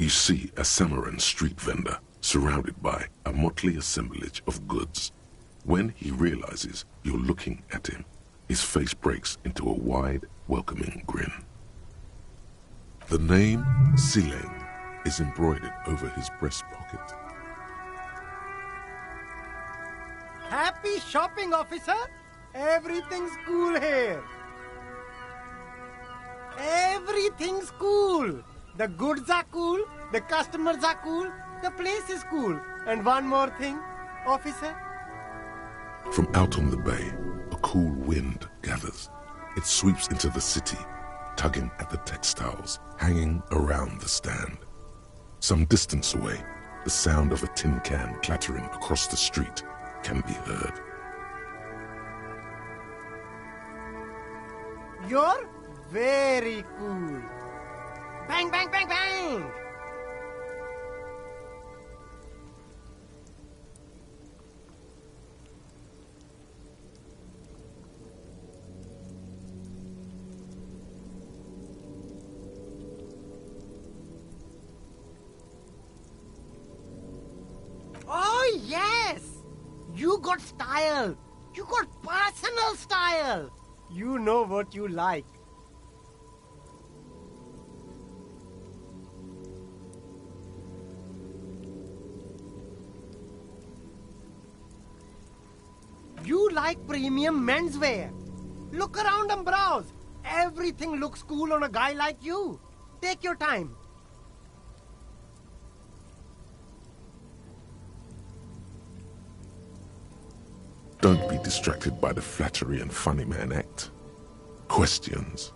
You see a Samaran street vendor surrounded by a motley assemblage of goods. When he realizes you're looking at him, his face breaks into a wide, welcoming grin. The name Sileng is embroidered over his breast pocket. Happy shopping, officer! Everything's cool here. Everything's cool. The goods are cool, the customers are cool, the place is cool. And one more thing, officer. From out on the bay, a cool wind gathers. It sweeps into the city, tugging at the textiles hanging around the stand. Some distance away, the sound of a tin can clattering across the street can be heard. You're very cool. Bang, bang, bang, bang! Oh, yes! You got style. You got personal style. You know what you like. You like premium menswear. Look around and browse. Everything looks cool on a guy like you. Take your time. Don't be distracted by the flattery and funny man act. Questions.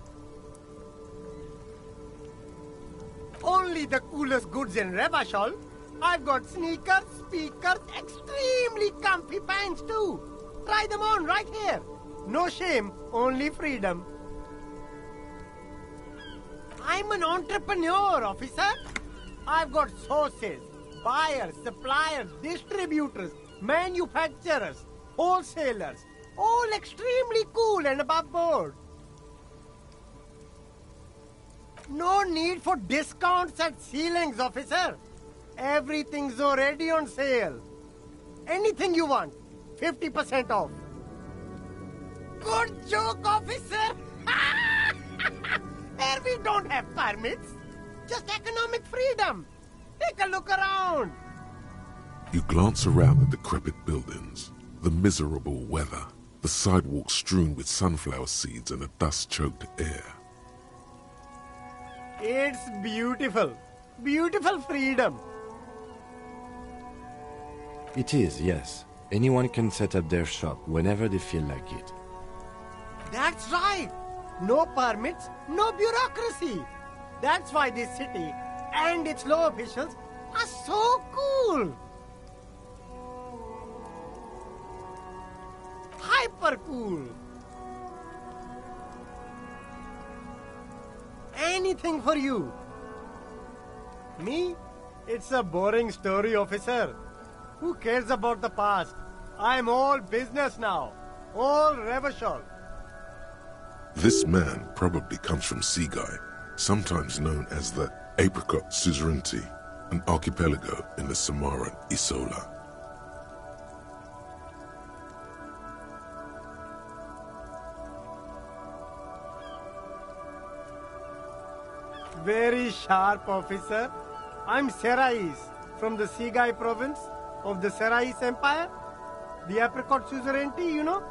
Only the coolest goods in Revachol. I've got sneakers, speakers, extremely comfy pants too. Try them on right here. No shame, only freedom. I'm an entrepreneur, officer. I've got sources, buyers, suppliers, distributors, manufacturers, wholesalers, all extremely cool and above board. No need for discounts at ceilings, officer. Everything's already on sale. Anything you want, 50% off. Good joke, officer. Here we don't have permits, just economic freedom. Take a look around. You glance around the decrepit buildings, the miserable weather, the sidewalks strewn with sunflower seeds and a dust-choked air. It's beautiful. Beautiful freedom. It is, yes. Anyone can set up their shop whenever they feel like it. That's right. No permits, no bureaucracy. That's why this city and its law officials are so cool. Hyper cool. Anything for you. Me? It's a boring story, officer. Who cares about the past? I'm all business now. All Revachol. This man probably comes from Seaguy, sometimes known as the Apricot Suzerainty, an archipelago in the Samaran Isola. Very sharp, officer. I'm Serais, from the Seaguy province of the Serais Empire. The Apricot Suzerainty, you know?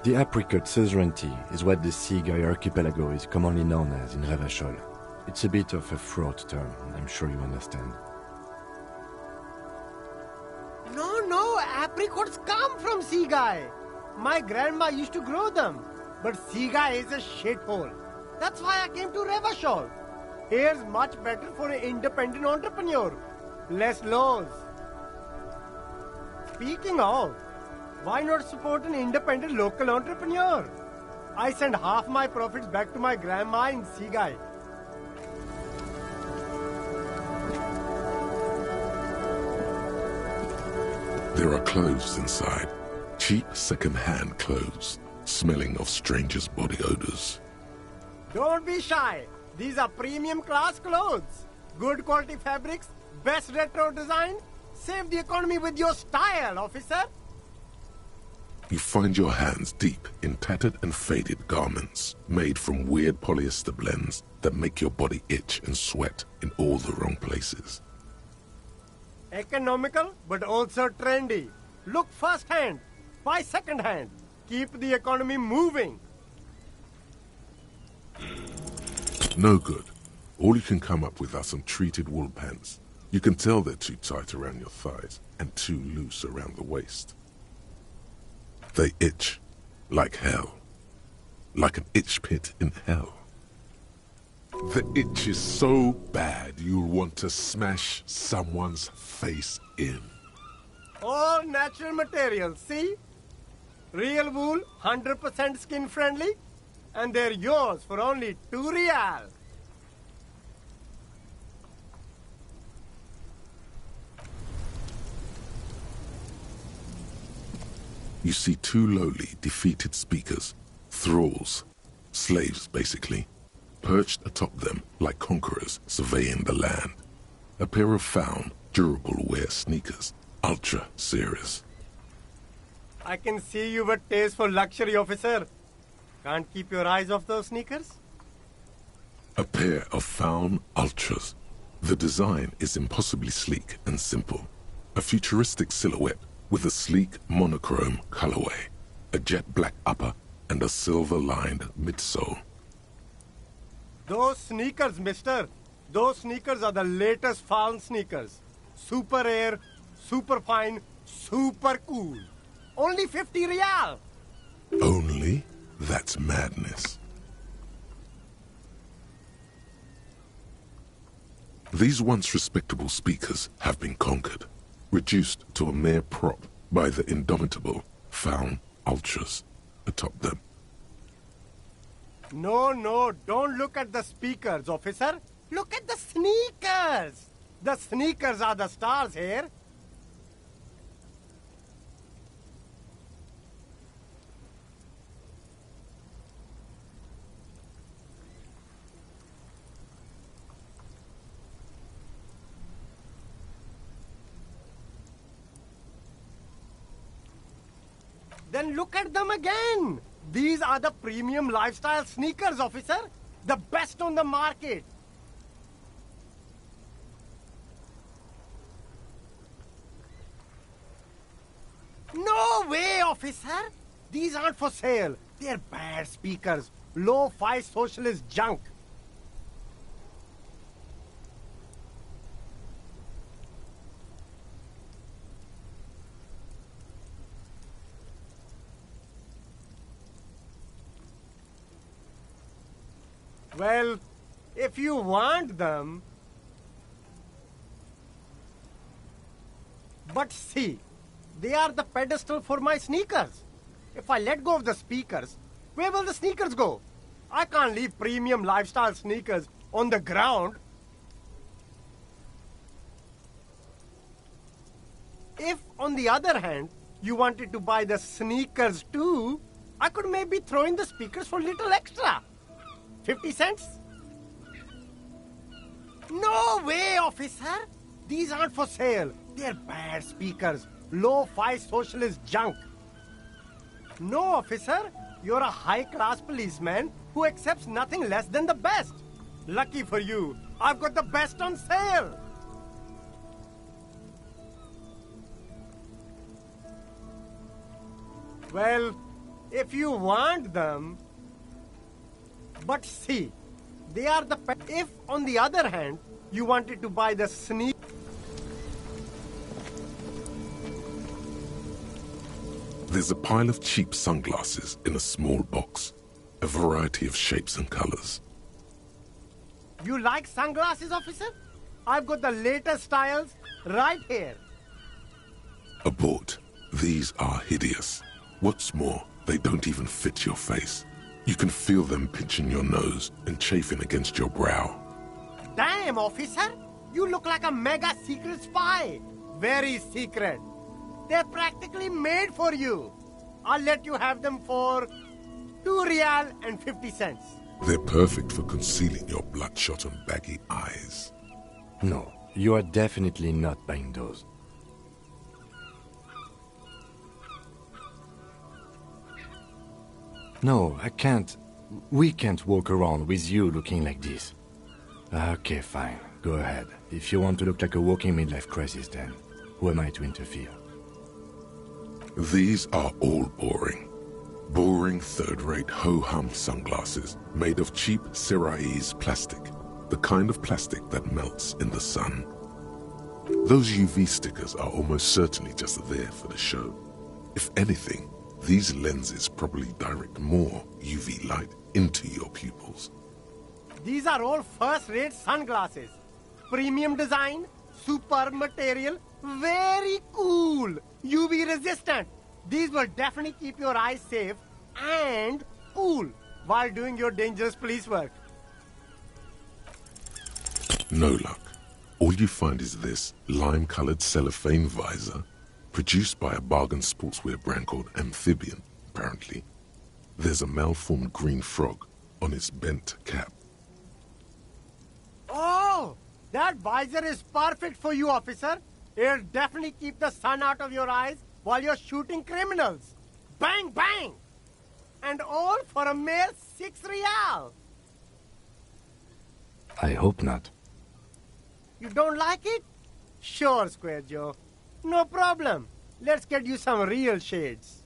The Apricot Suzerainty is what the Seaguy archipelago is commonly known as in Revachol. It's a bit of a fraught term, I'm sure you understand. No, apricots come from Seaguy. My grandma used to grow them. But Seaguy is a shithole. That's why I came to Revachol. Here's much better for an independent entrepreneur. Less laws. Speaking of, why not support an independent local entrepreneur? I send half my profits back to my grandma in Seaguy. There are clothes inside, cheap second-hand clothes, smelling of strangers' body odors. Don't be shy. These are premium class clothes. Good quality fabrics, best retro design. Save the economy with your style, officer. You find your hands deep in tattered and faded garments made from weird polyester blends that make your body itch and sweat in all the wrong places. Economical, but also trendy. Look first hand, buy second hand. Keep the economy moving. No good. All you can come up with are some treated wool pants. You can tell they're too tight around your thighs and too loose around the waist. They itch like hell. Like an itch pit in hell. The itch is so bad you'll want to smash someone's face in. All natural materials, see? Real wool, 100% skin friendly, and they're yours for only 2 real. You see 2 lowly, defeated speakers, thralls, slaves basically, perched atop them like conquerors surveying the land. A pair of found, durable wear sneakers, ultra serious. I can see you've a taste for luxury, officer. Can't keep your eyes off those sneakers? A pair of found ultras. The design is impossibly sleek and simple. A futuristic silhouette with a sleek monochrome colorway, a jet black upper, and a silver-lined midsole. Those sneakers, mister. Those sneakers are the latest found sneakers. Super air, super fine, super cool. Only 50 real. Only? That's madness. These once respectable speakers have been conquered, reduced to a mere prop by the indomitable found ultras atop them. No, don't look at the speakers, officer. Look at the sneakers. The sneakers are the stars here. Then look at them again. These are the premium lifestyle sneakers, officer. The best on the market. No way, officer. These aren't for sale. They're bad speakers. Low-fi socialist junk. Well, if you want them... But see, they are the pedestal for my sneakers. If I let go of the speakers, where will the sneakers go? I can't leave premium lifestyle sneakers on the ground. If, on the other hand, you wanted to buy the sneakers too, I could maybe throw in the speakers for little extra. 50 cents? No way, officer! These aren't for sale. They're bad speakers. Low-fi socialist junk. No, officer. You're a high-class policeman who accepts nothing less than the best. Lucky for you, I've got the best on sale. Well, if you want them... But see, they are the... If, on the other hand, you wanted to buy the sneak... There's a pile of cheap sunglasses in a small box, a variety of shapes and colors. You like sunglasses, officer? I've got the latest styles right here. Abort. These are hideous. What's more, they don't even fit your face. You can feel them pinching your nose and chafing against your brow. Damn, officer! You look like a mega secret spy. Very secret. They're practically made for you. I'll let you have them for 2 real and 50 cents. They're perfect for concealing your bloodshot and baggy eyes. No, you are definitely not buying those. No, I can't. We can't walk around with you looking like this. Okay, fine. Go ahead. If you want to look like a walking midlife crisis, then who am I to interfere? These are all boring. Boring third-rate ho-hum sunglasses made of cheap Syrahese plastic, the kind of plastic that melts in the sun. Those UV stickers are almost certainly just there for the show. If anything, these lenses probably direct more UV light into your pupils. These are all first-rate sunglasses. Premium design, superb material, very cool, UV resistant. These will definitely keep your eyes safe and cool while doing your dangerous police work. No luck. All you find is this lime-colored cellophane visor, produced by a bargain sportswear brand called Amphibian, apparently. There's a malformed green frog on its bent cap. Oh, that visor is perfect for you, officer. It'll definitely keep the sun out of your eyes while you're shooting criminals. Bang, bang! And all for a mere 6 real. I hope not. You don't like it? Sure, Square Joe. No problem. Let's get you some real shades.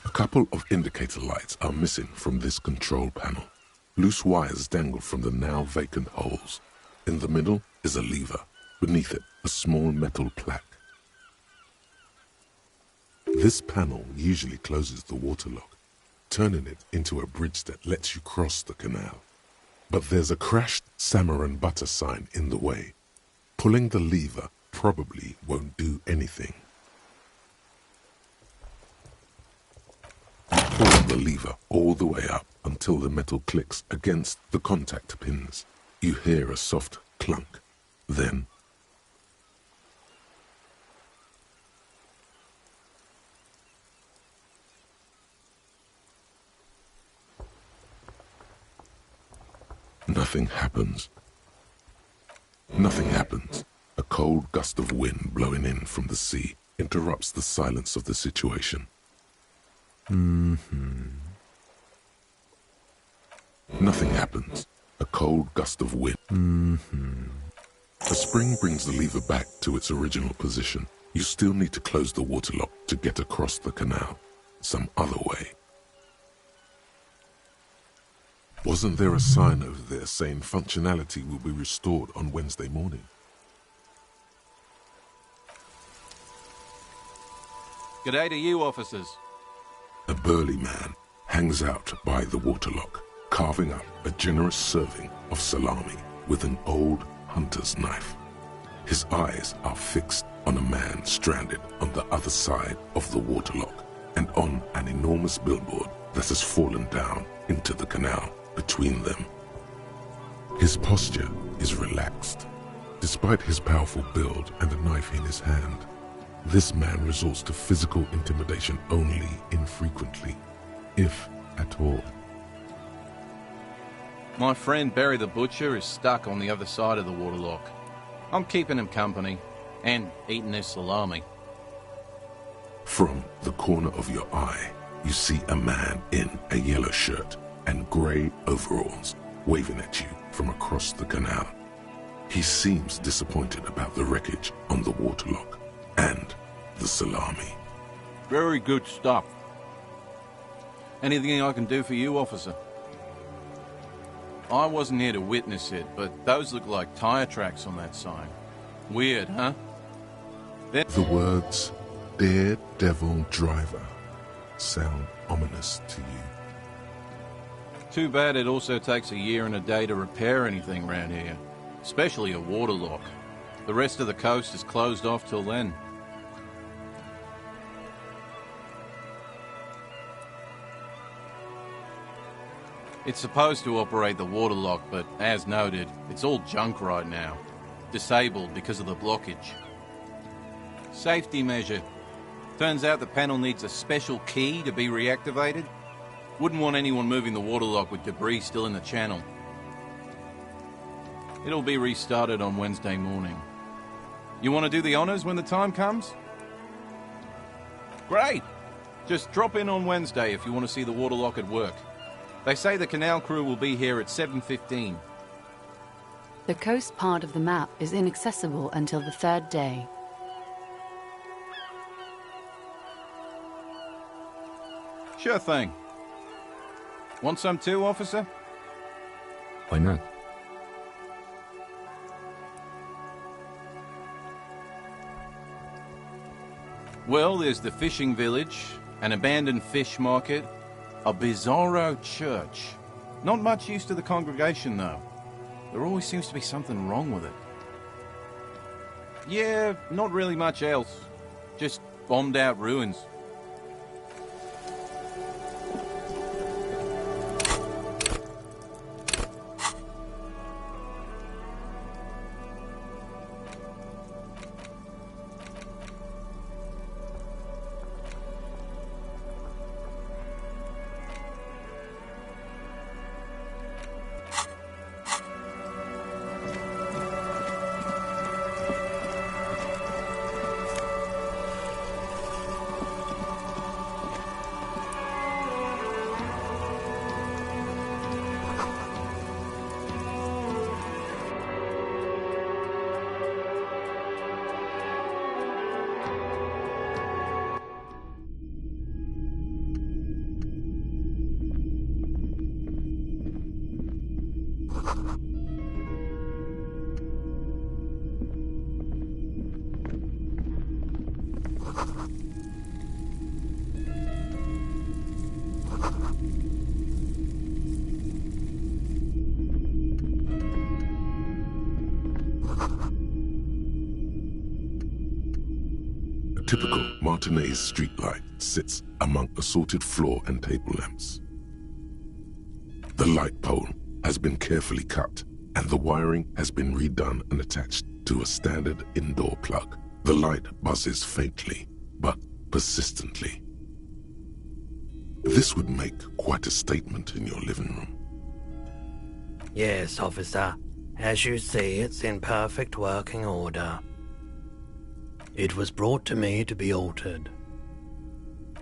A couple of indicator lights are missing from this control panel. Loose wires dangle from the now vacant holes. In the middle is a lever. Beneath it, a small metal plaque. This panel usually closes the waterlock, turning it into a bridge that lets you cross the canal. But there's a crashed salmon and butter sign in the way. Pulling the lever probably won't do anything. Pull the lever all the way up until the metal clicks against the contact pins. You hear a soft clunk. Then nothing happens. Nothing happens. A cold gust of wind blowing in from the sea interrupts the silence of the situation. Nothing happens. A cold gust of wind. A spring brings the lever back to its original position. You still need to close the waterlock to get across the canal. Some other way. Wasn't there a sign over there saying functionality will be restored on Wednesday morning? G'day to you, officers. A burly man hangs out by the waterlock, carving up a generous serving of salami with an old hunter's knife. His eyes are fixed on a man stranded on the other side of the waterlock and on an enormous billboard that has fallen down into the canal between them. His posture is relaxed. Despite his powerful build and a knife in his hand, this man resorts to physical intimidation only infrequently, if at all. My friend Barry the Butcher is stuck on the other side of the waterlock. I'm keeping him company and eating his salami. From the corner of your eye, you see a man in a yellow shirt and grey overalls waving at you from across the canal. He seems disappointed about the wreckage on the waterlock and the salami. Very good stuff. Anything I can do for you, officer? I wasn't here to witness it, but those look like tire tracks on that sign. Weird, huh? The words, Daredevil Driver, sound ominous to you. Too bad it also takes a year and a day to repair anything around here, especially a waterlock. The rest of the coast is closed off till then. It's supposed to operate the waterlock, but as noted, it's all junk right now. Disabled because of the blockage. Safety measure. Turns out the panel needs a special key to be reactivated. Wouldn't want anyone moving the waterlock with debris still in the channel. It'll be restarted on Wednesday morning. You want to do the honors when the time comes? Great! Just drop in on Wednesday if you want to see the waterlock at work. They say the canal crew will be here at 7:15. The coast part of the map is inaccessible until the third day. Sure thing. Want some too, officer? Why not? Well, there's the fishing village, an abandoned fish market, a bizarro church. Not much use to the congregation, though. There always seems to be something wrong with it. Yeah, not really much else. Just bombed out ruins. Typical Martinez streetlight sits among assorted floor and table lamps. The light pole has been carefully cut, and the wiring has been redone and attached to a standard indoor plug. The light buzzes faintly, but persistently. This would make quite a statement in your living room. Yes, officer. As you see, it's in perfect working order. It was brought to me to be altered.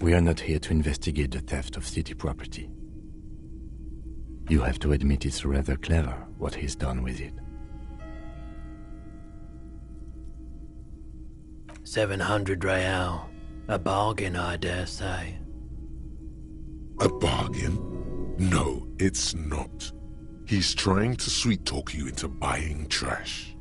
We are not here to investigate the theft of city property. You have to admit it's rather clever what he's done with it. 700 real. A bargain, I dare say. A bargain? No, it's not. He's trying to sweet-talk you into buying trash.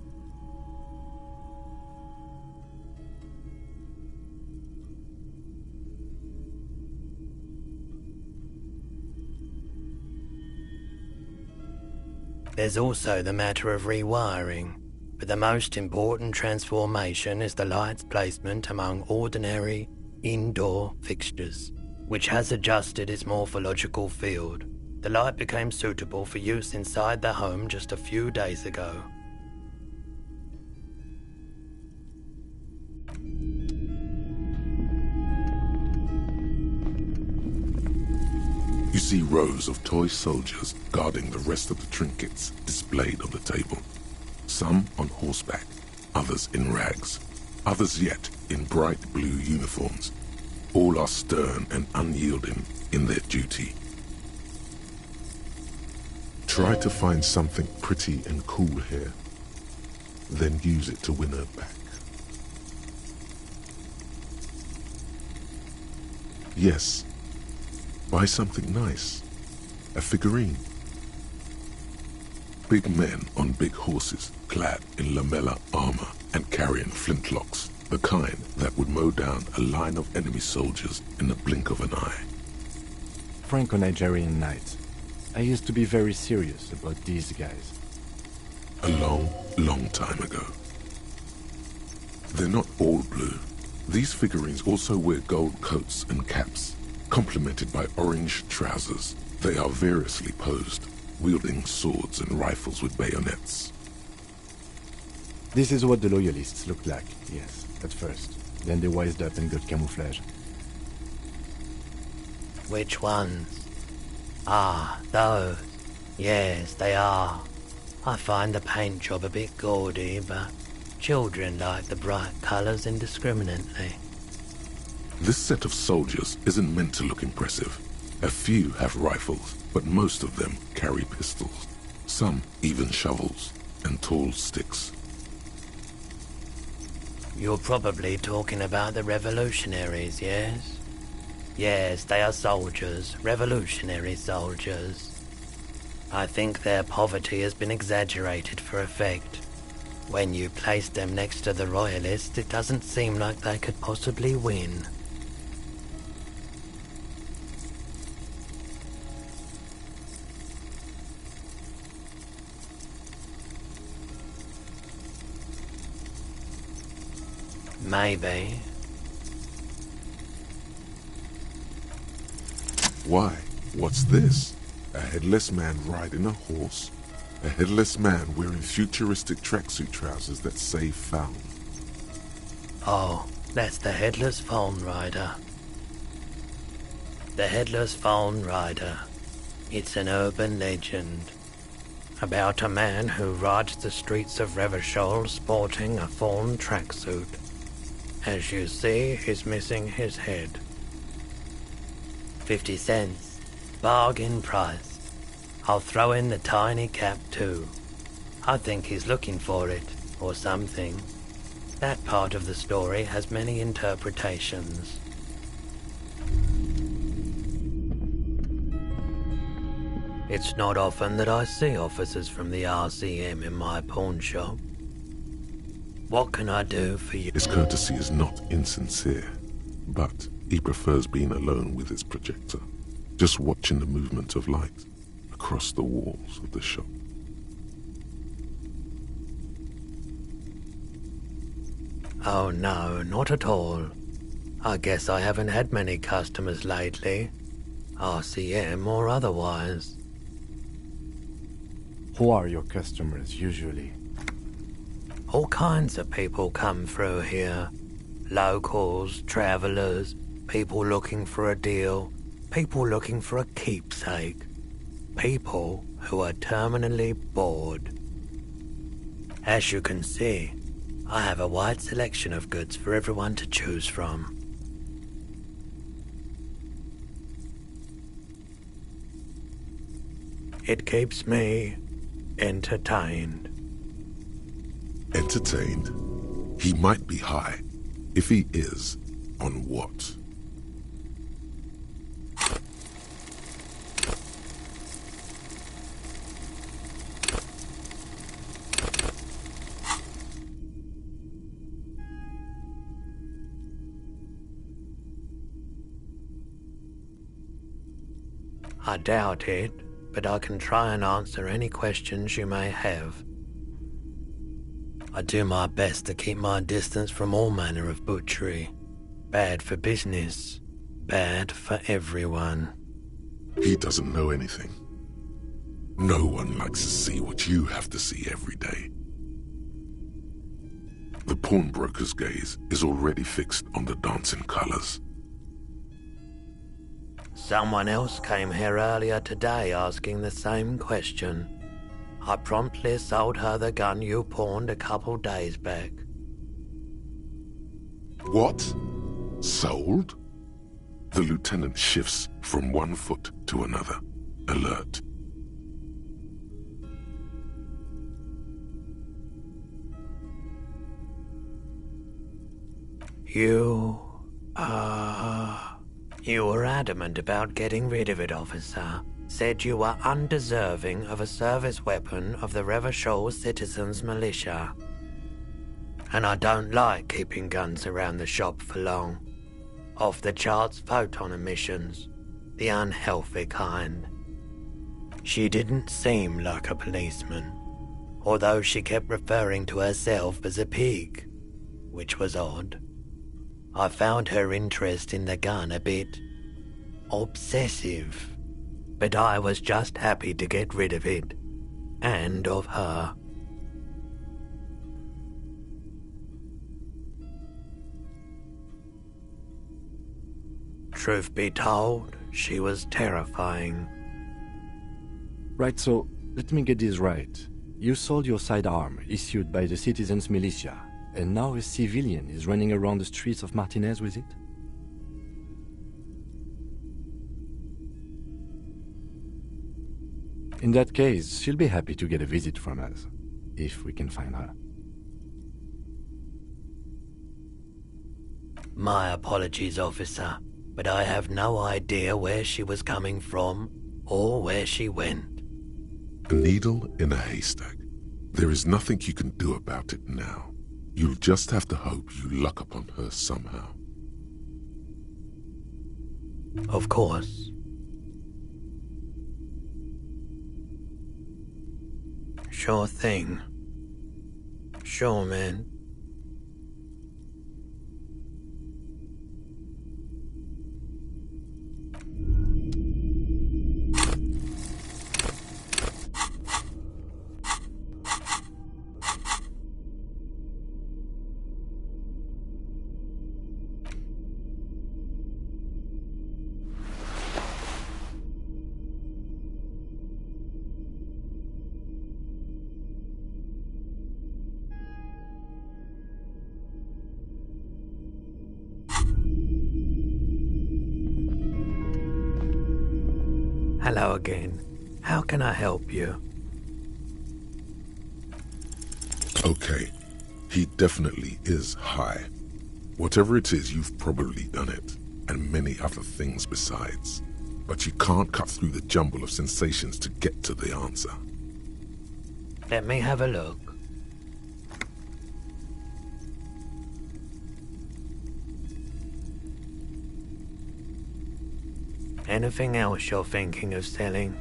There's also the matter of rewiring, but the most important transformation is the light's placement among ordinary indoor fixtures, which has adjusted its morphological field. The light became suitable for use inside the home just a few days ago. You see rows of toy soldiers guarding the rest of the trinkets displayed on the table. Some on horseback, others in rags, others yet in bright blue uniforms. All are stern and unyielding in their duty. Try to find something pretty and cool here, then use it to win her back. Yes, buy something nice, a figurine. Big men on big horses, clad in lamella armor and carrying flintlocks, the kind that would mow down a line of enemy soldiers in the blink of an eye. Franco-Nigerian knights. I used to be very serious about these guys. A long, long time ago. They're not all blue. These figurines also wear gold coats and caps, complemented by orange trousers. They are variously posed, wielding swords and rifles with bayonets. This is what the loyalists looked like, yes, at first. Then they wised up and got camouflage. Which ones? Ah, those. Yes, they are. I find the paint job a bit gaudy, but children like the bright colours indiscriminately. This set of soldiers isn't meant to look impressive. A few have rifles, but most of them carry pistols. Some even shovels and tall sticks. You're probably talking about the revolutionaries, yes? Yes, they are soldiers, revolutionary soldiers. I think their poverty has been exaggerated for effect. When you place them next to the royalists, it doesn't seem like they could possibly win. Maybe. Why? What's this? A headless man riding a horse? A headless man wearing futuristic tracksuit trousers that say found. Oh, that's the Headless Phone Rider. The Headless Phone Rider. It's an urban legend about a man who rides the streets of Revachol sporting a fawn tracksuit. As you see, he's missing his head. 50 cents. Bargain price. I'll throw in the tiny cap too. I think he's looking for it, or something. That part of the story has many interpretations. It's not often that I see officers from the RCM in my pawn shop. What can I do for you? His courtesy is not insincere, but he prefers being alone with his projector, just watching the movement of light across the walls of the shop. Oh no, not at all. I guess I haven't had many customers lately, RCM or otherwise. Who are your customers usually? All kinds of people come through here. Locals, travellers, people looking for a deal, people looking for a keepsake, people who are terminally bored. As you can see, I have a wide selection of goods for everyone to choose from. It keeps me entertained. Entertained? He might be high. If he is, on what? I doubt it, but I can try and answer any questions you may have. I do my best to keep my distance from all manner of butchery. Bad for business, bad for everyone. He doesn't know anything. No one likes to see what you have to see every day. The pawnbroker's gaze is already fixed on the dancing colors. Someone else came here earlier today asking the same question. I promptly sold her the gun you pawned a couple days back. What? Sold? The lieutenant shifts from one foot to another, alert. You were adamant about getting rid of it, officer. Said you were undeserving of a service weapon of the Revachol Citizens Militia. And I don't like keeping guns around the shop for long. Off-the-charts photon emissions, the unhealthy kind. She didn't seem like a policeman, although she kept referring to herself as a pig, which was odd. I found her interest in the gun a bit obsessive, but I was just happy to get rid of it, and of her. Truth be told, she was terrifying. Right, so let me get this right. You sold your sidearm, issued by the Citizens Militia, and now a civilian is running around the streets of Martinez with it? In that case, she'll be happy to get a visit from us, if we can find her. My apologies, officer, but I have no idea where she was coming from or where she went. A needle in a haystack. There is nothing you can do about it now. You'll just have to hope you luck upon her somehow. Of course. Sure thing. Sure, man. Hello again. How can I help you? Okay, he definitely is high. Whatever it is, you've probably done it, and many other things besides. But you can't cut through the jumble of sensations to get to the answer. Let me have a look. Anything else you're thinking of selling?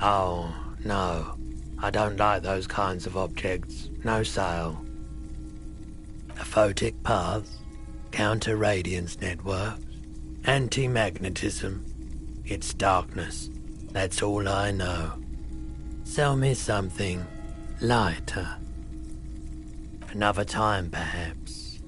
Oh, no. I don't like those kinds of objects. No sale. Aphotic paths, counter-radiance networks, anti-magnetism. It's darkness. That's all I know. Sell me something lighter. Another time, perhaps.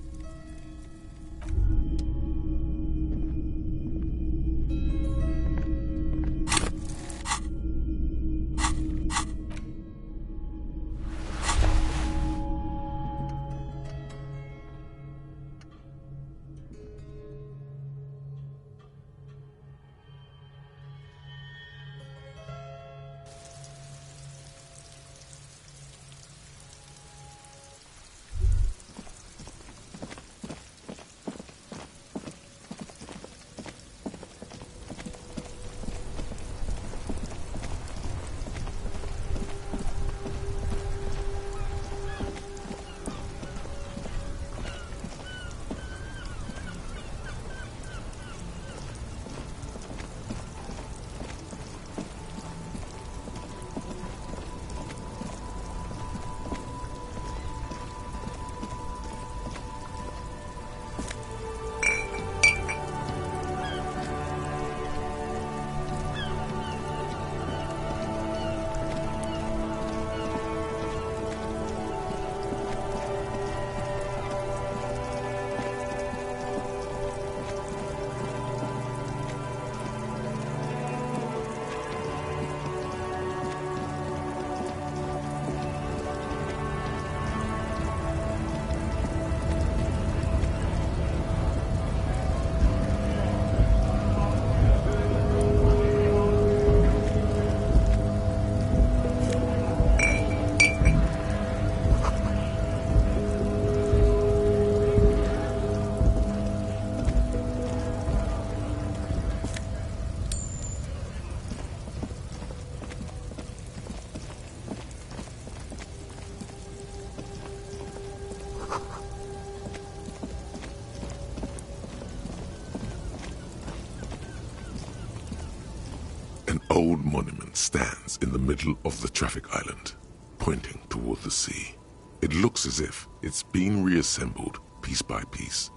monument stands in the middle of the traffic island, pointing toward the sea. It looks as if it's been reassembled piece by piece,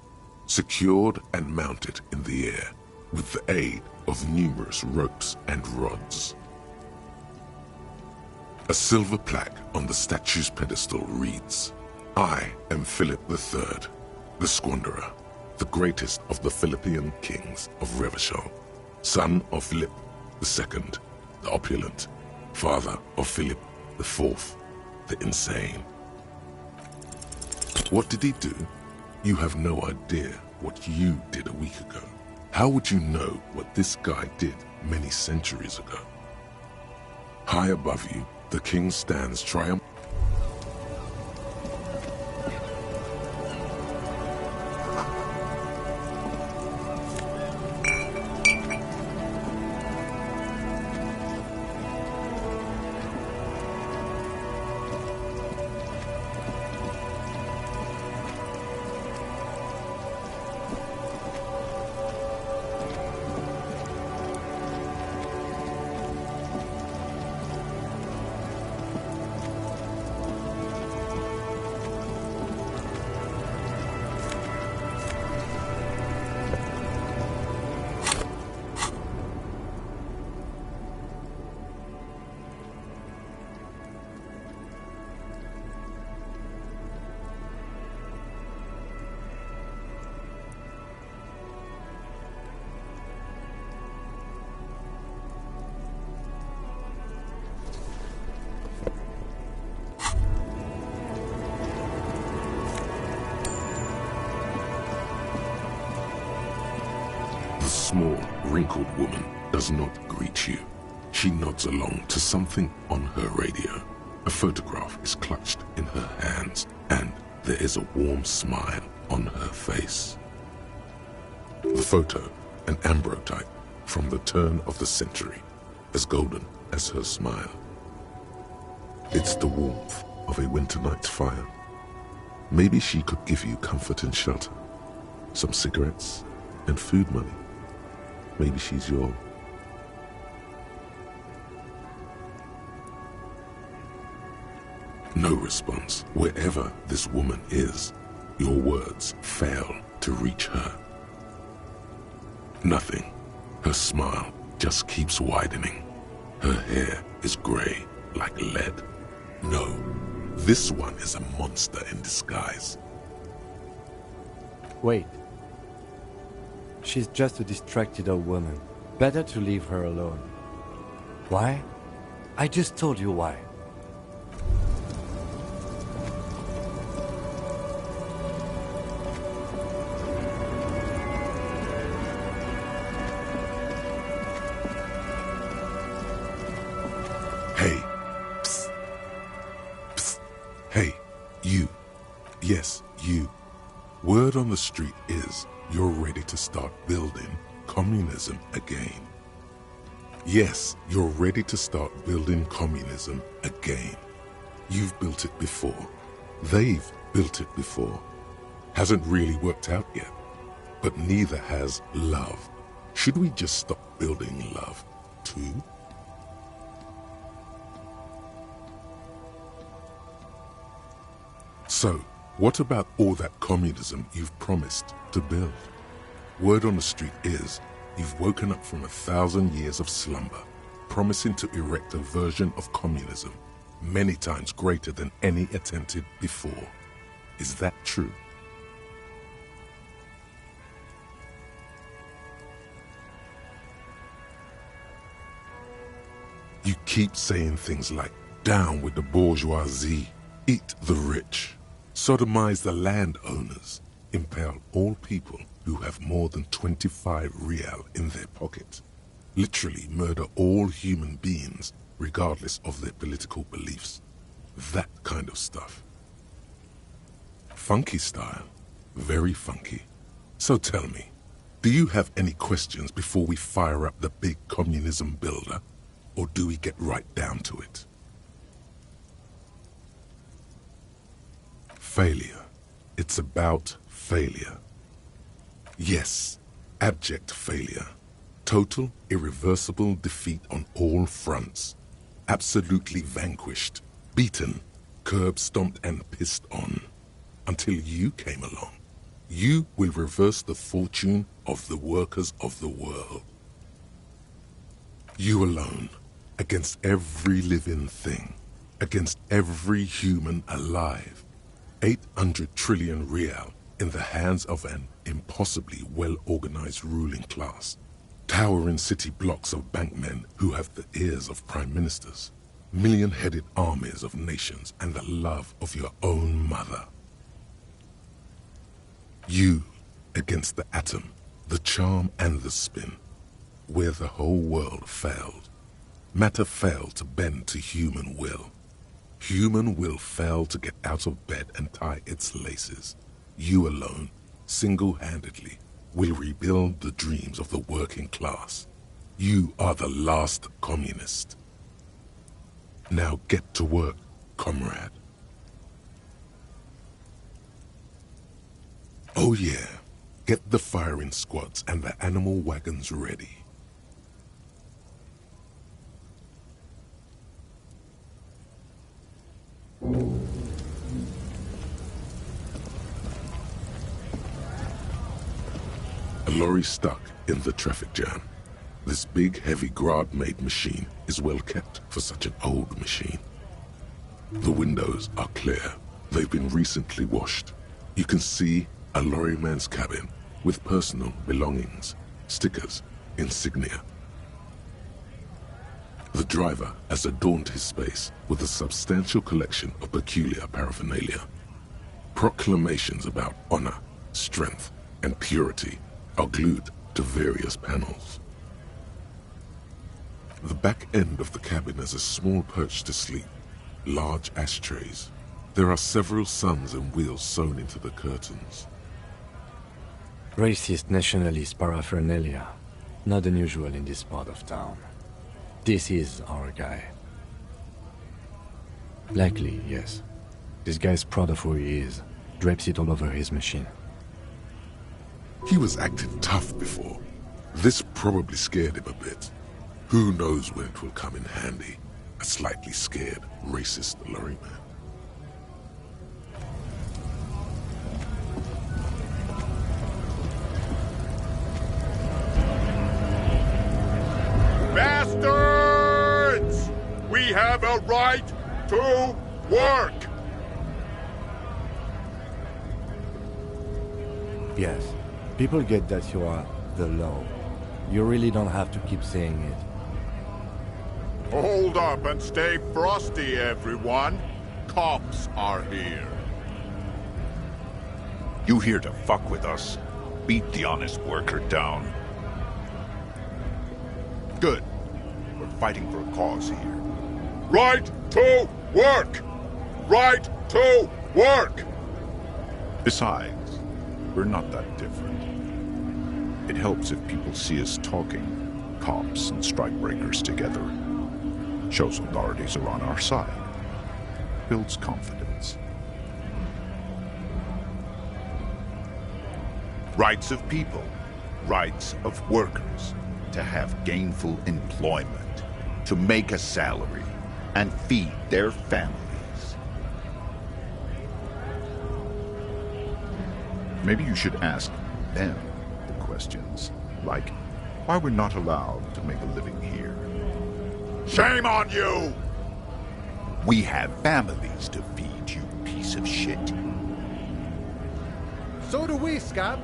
secured and mounted in the air with the aid of numerous ropes and rods. A silver plaque on the statue's pedestal reads, "I am Philip III, the Squanderer, the greatest of the Philippian kings of Revachol, son of Philip II, the opulent, father of Philip IV, the insane." What did he do? You have no idea what you did a week ago. How would you know what this guy did many centuries ago? High above you, the king stands triumphant. The small, wrinkled woman does not greet you. She nods along to something on her radio. A photograph is clutched in her hands, and there is a warm smile on her face. The photo, an ambrotype from the turn of the century, as golden as her smile. It's the warmth of a winter night's fire. Maybe she could give you comfort and shelter, some cigarettes and food money. Maybe she's your... No response. Wherever this woman is, your words fail to reach her. Nothing. Her smile just keeps widening. Her hair is gray like lead. No, this one is a monster in disguise. Wait. She's just a distracted old woman. Better to leave her alone. Why? I just told you why. Hey. Psst. Psst. Hey, you. Yes, you. Word on the street is you're ready to start building communism again. Yes, you're ready to start building communism again. You've built it before. They've built it before. Hasn't really worked out yet. But neither has love. Should we just stop building love, too? So, what about all that communism you've promised to build? Word on the street is you've woken up from 1,000 years of slumber, promising to erect a version of communism many times greater than any attempted before. Is that true? You keep saying things like, down with the bourgeoisie, eat the rich, sodomize the landowners, impale all people who have more than 25 real in their pocket, literally murder all human beings regardless of their political beliefs. That kind of stuff. Funky style. Very funky. So tell me, do you have any questions before we fire up the big communism builder? Or do we get right down to it? Failure. It's about failure. Yes, abject failure. Total, irreversible defeat on all fronts. Absolutely vanquished, beaten, curb-stomped and pissed on. Until you came along. You will reverse the fortune of the workers of the world. You alone, against every living thing, against every human alive. 800 trillion real in the hands of an impossibly well-organized ruling class. Towering city blocks of bankmen who have the ears of prime ministers. Million-headed armies of nations and the love of your own mother. You against the atom, the charm and the spin, where the whole world failed. Matter failed to bend to human will. Human will failed to get out of bed and tie its laces. You alone, single-handedly, will rebuild the dreams of the working class. You are the last communist. Now get to work, comrade. Oh yeah, get the firing squads and the animal wagons ready. A lorry stuck in the traffic jam. This big, heavy Grad-made machine is well kept for such an old machine. The windows are clear. They've been recently washed. You can see a lorryman's cabin with personal belongings, stickers, insignia. The driver has adorned his space with a substantial collection of peculiar paraphernalia. Proclamations about honor, strength, and purity are glued to various panels. The back end of the cabin has a small perch to sleep, large ashtrays. There are several suns and wheels sewn into the curtains. Racist nationalist paraphernalia. Not unusual in this part of town. This is our guy. Likely, yes. This guy's proud of who he is. Drapes it all over his machine. He was acting tough before. This probably scared him a bit. Who knows when it will come in handy? A slightly scared, racist lorryman. Bastards! We have a right to work! Yes. People get that you are the law. You really don't have to keep saying it. Hold up and stay frosty, everyone. Cops are here. You here to fuck with us? Beat the honest worker down. Good. We're fighting for a cause here. Right to work! Right to work! Besides, we're not that different. It helps if people see us talking, cops and strikebreakers together. Shows authorities are on our side. Builds confidence. Rights of people. Rights of workers. To have gainful employment. To make a salary. And feed their families. Maybe you should ask them the questions. Like, why we're not allowed to make a living here. Shame on you! We have families to feed, you piece of shit. So do we, Scab.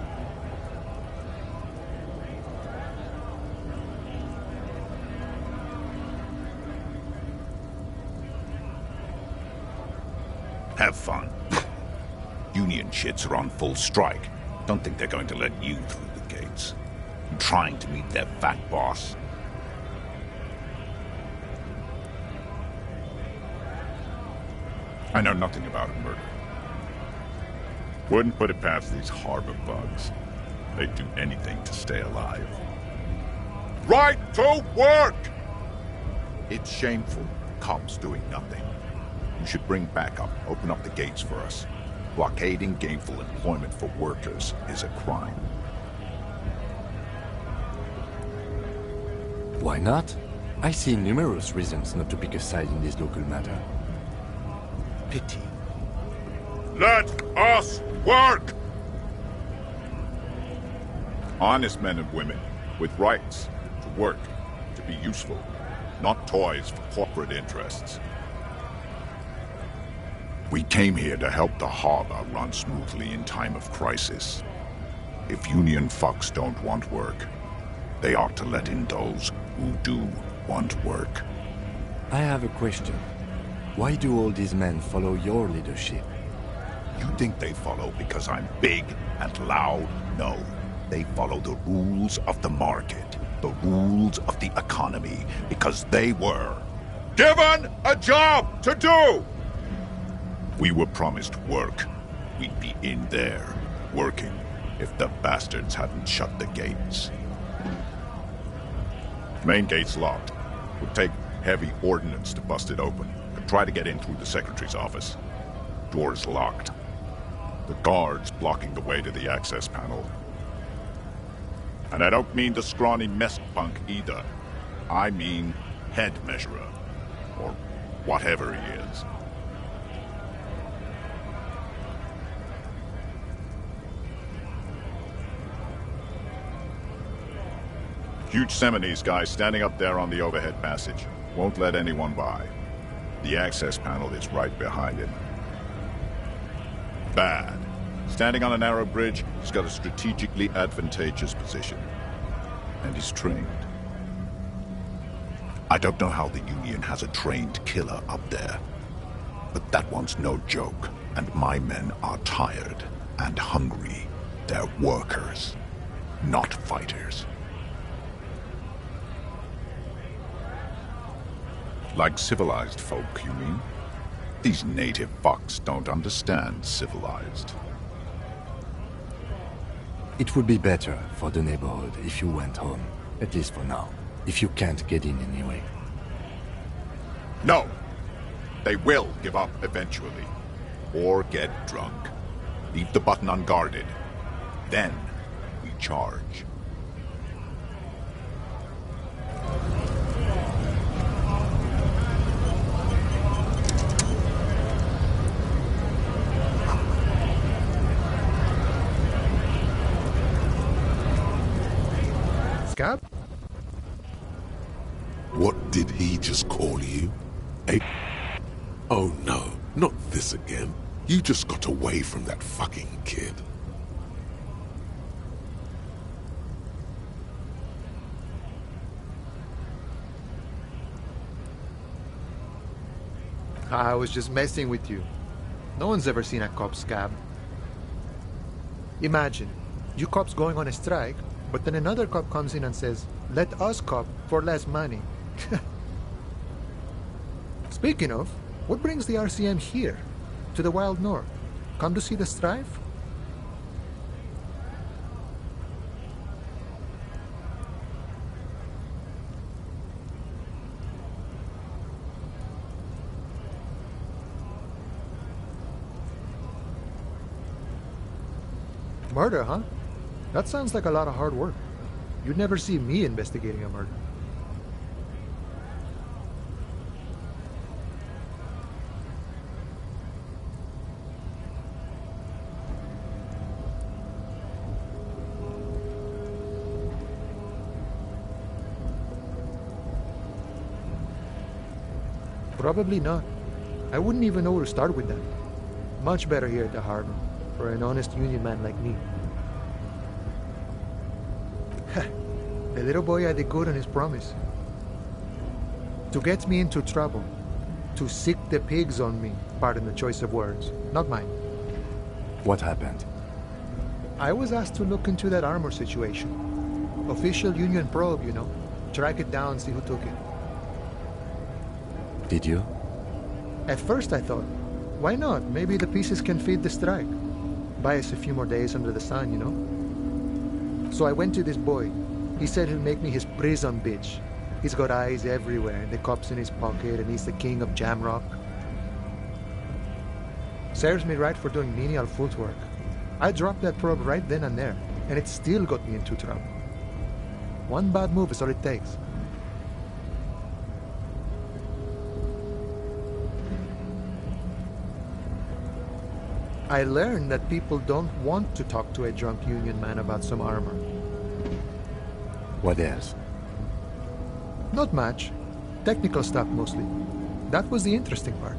Have fun. Union shits are on full strike. Don't think they're going to let you through the gates. I'm trying to meet their fat boss. I know nothing about a murder. Wouldn't put it past these harbor bugs. They'd do anything to stay alive. Right to work! It's shameful. Cops doing nothing. You should bring backup. Open up the gates for us. Blockading gainful employment for workers is a crime. Why not? I see numerous reasons not to pick a side in this local matter. Pity. Let us work! Honest men and women, with rights, to work, to be useful, not toys for corporate interests. We came here to help the harbor run smoothly in time of crisis. If Union fucks don't want work, they ought to let in those who do want work. I have a question. Why do all these men follow your leadership? You think they follow because I'm big and loud? No. They follow the rules of the market, the rules of the economy, because they were Given a job to do! We were promised work. We'd be in there, working, if the bastards hadn't shut the gates. Main gate's locked. Would take heavy ordnance to bust it open. Could try to get in through the secretary's office. Door's locked. The guards blocking the way to the access panel. And I don't mean the scrawny mess punk either. I mean head measurer. Or whatever he is. Huge Seminese guy standing up there on the overhead passage. Won't let anyone by. The access panel is right behind him. Bad. Standing on a narrow bridge, he's got a strategically advantageous position. And he's trained. I don't know how the Union has a trained killer up there. But that one's no joke. And my men are tired and hungry. They're workers, not fighters. Like civilized folk, you mean? These native fucks don't understand civilized. It would be better for the neighborhood if you went home, at least for now, if you can't get in anyway. No! They will give up eventually. Or get drunk. Leave the button unguarded. Then we charge. Scab? What did he just call you? Oh no, not this again. You just got away from that fucking kid. I was just messing with you. No one's ever seen a cop scab. Imagine, you cops going on a strike, but then another cop comes in and says, "Let us cop for less money." Speaking of, what brings the RCM here, to the Wild North? Come to see the strife? Murder, huh? That sounds like a lot of hard work. You'd never see me investigating a murder. Probably not. I wouldn't even know where to start with that. Much better here at the harbor, for an honest union man like me. The little boy had it good on his promise. To get me into trouble. To sick the pigs on me. Pardon the choice of words. Not mine. What happened? I was asked to look into that armor situation. Official union probe, you know. Track it down, see who took it. Did you? At first I thought, why not? Maybe the pieces can feed the strike. Buy us a few more days under the sun, you know? So I went to this boy. He said he'll make me his prison bitch. He's got eyes everywhere, the cops in his pocket, and he's the king of Jamrock. Serves me right for doing menial footwork. I dropped that probe right then and there, and it still got me into trouble. One bad move is all it takes. I learned that people don't want to talk to a drunk Union man about some armor. What else? Not much. Technical stuff mostly. That was the interesting part.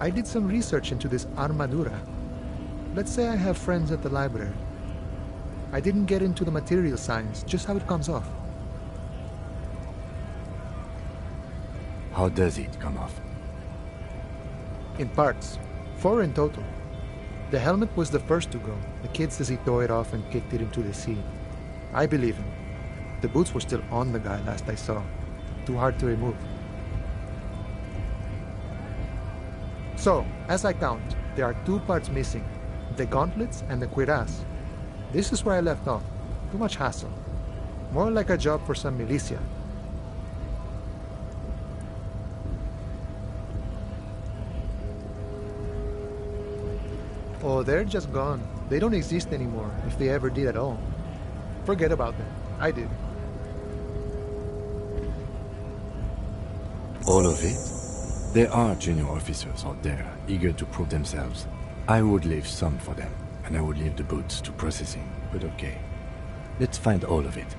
I did some research into this armadura. Let's say I have friends at the library. I didn't get into the material science, just how it comes off. How does it come off? In parts. 4 in total. The helmet was the first to go. The kid says he tore it off and kicked it into the sea. I believe him. The boots were still on the guy last I saw. Too hard to remove. So, as I count, there are 2 parts missing. The gauntlets and the cuirass. This is where I left off. Too much hassle. More like a job for some militia. Oh, they're just gone. They don't exist anymore, if they ever did at all. Forget about them. I did. All of it? There are junior officers out there, eager to prove themselves. I would leave some for them, and I would leave the boots to processing, but okay. Let's find all of it.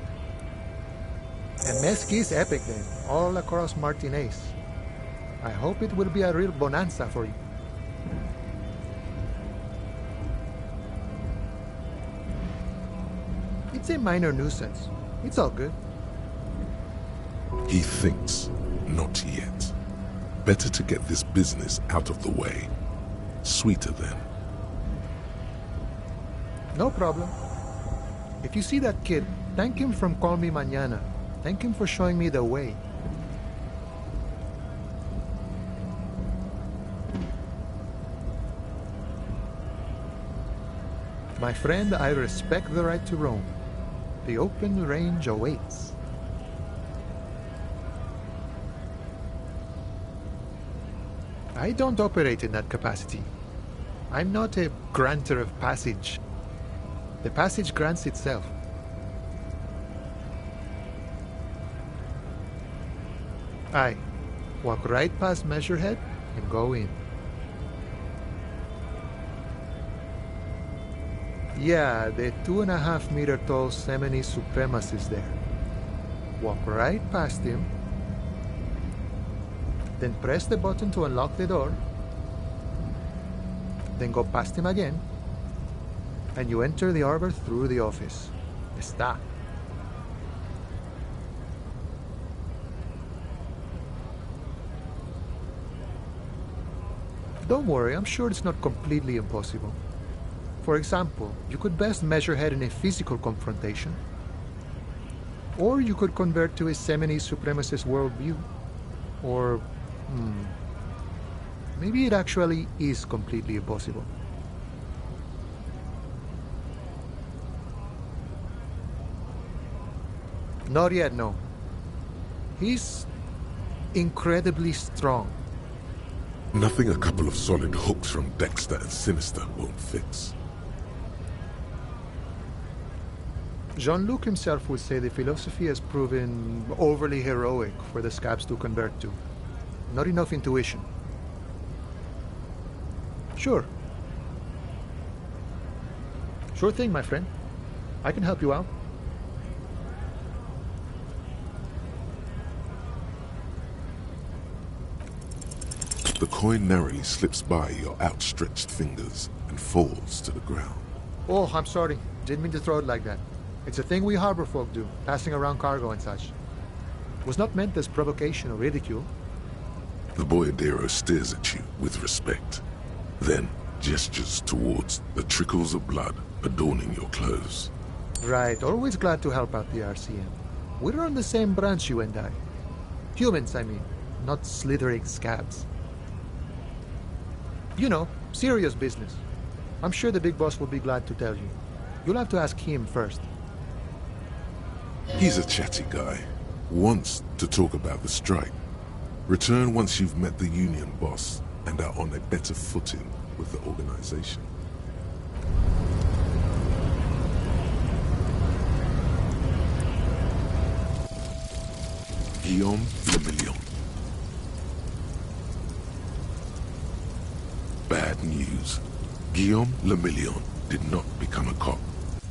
A mezqui's epic then, all across Martinez. I hope it will be a real bonanza for you. It's a minor nuisance. It's all good. He thinks, not yet. Better to get this business out of the way. Sweeter then. No problem. If you see that kid, thank him from Call Me Mañana. Thank him for showing me the way. My friend, I respect the right to roam. The open range awaits. I don't operate in that capacity. I'm not a granter of passage. The passage grants itself. I walk right past Measurehead and go in. Yeah, the 2.5-meter tall Semini Supremus is there. Walk right past him, then press the button to unlock the door, then go past him again, and you enter the arbor through the office. Está. Don't worry, I'm sure it's not completely impossible. For example, you could best Measurehead in a physical confrontation, or you could convert to a Semini supremacist worldview, or maybe it actually is completely impossible. Not yet, no. He's incredibly strong. Nothing a couple of solid hooks from Dexter and Sinister won't fix. Jean-Luc himself would say the philosophy has proven overly heroic for the scabs to convert to. Not enough intuition. Sure. Sure thing, my friend. I can help you out. The coin narrowly slips by your outstretched fingers and falls to the ground. Oh, I'm sorry. Didn't mean to throw it like that. It's a thing we harbor folk do, passing around cargo and such. Was not meant as provocation or ridicule. The boyadero stares at you with respect, then gestures towards the trickles of blood adorning your clothes. Right, always glad to help out the RCM. We're on the same branch, you and I. Humans, I mean, not slithering scabs. You know, serious business. I'm sure the big boss will be glad to tell you. You'll have to ask him first. He's a chatty guy. Wants to talk about the strike. Return once you've met the union boss and are on a better footing with the organization. Guillaume Le Million. news. Guillaume Lemillion did not become a cop.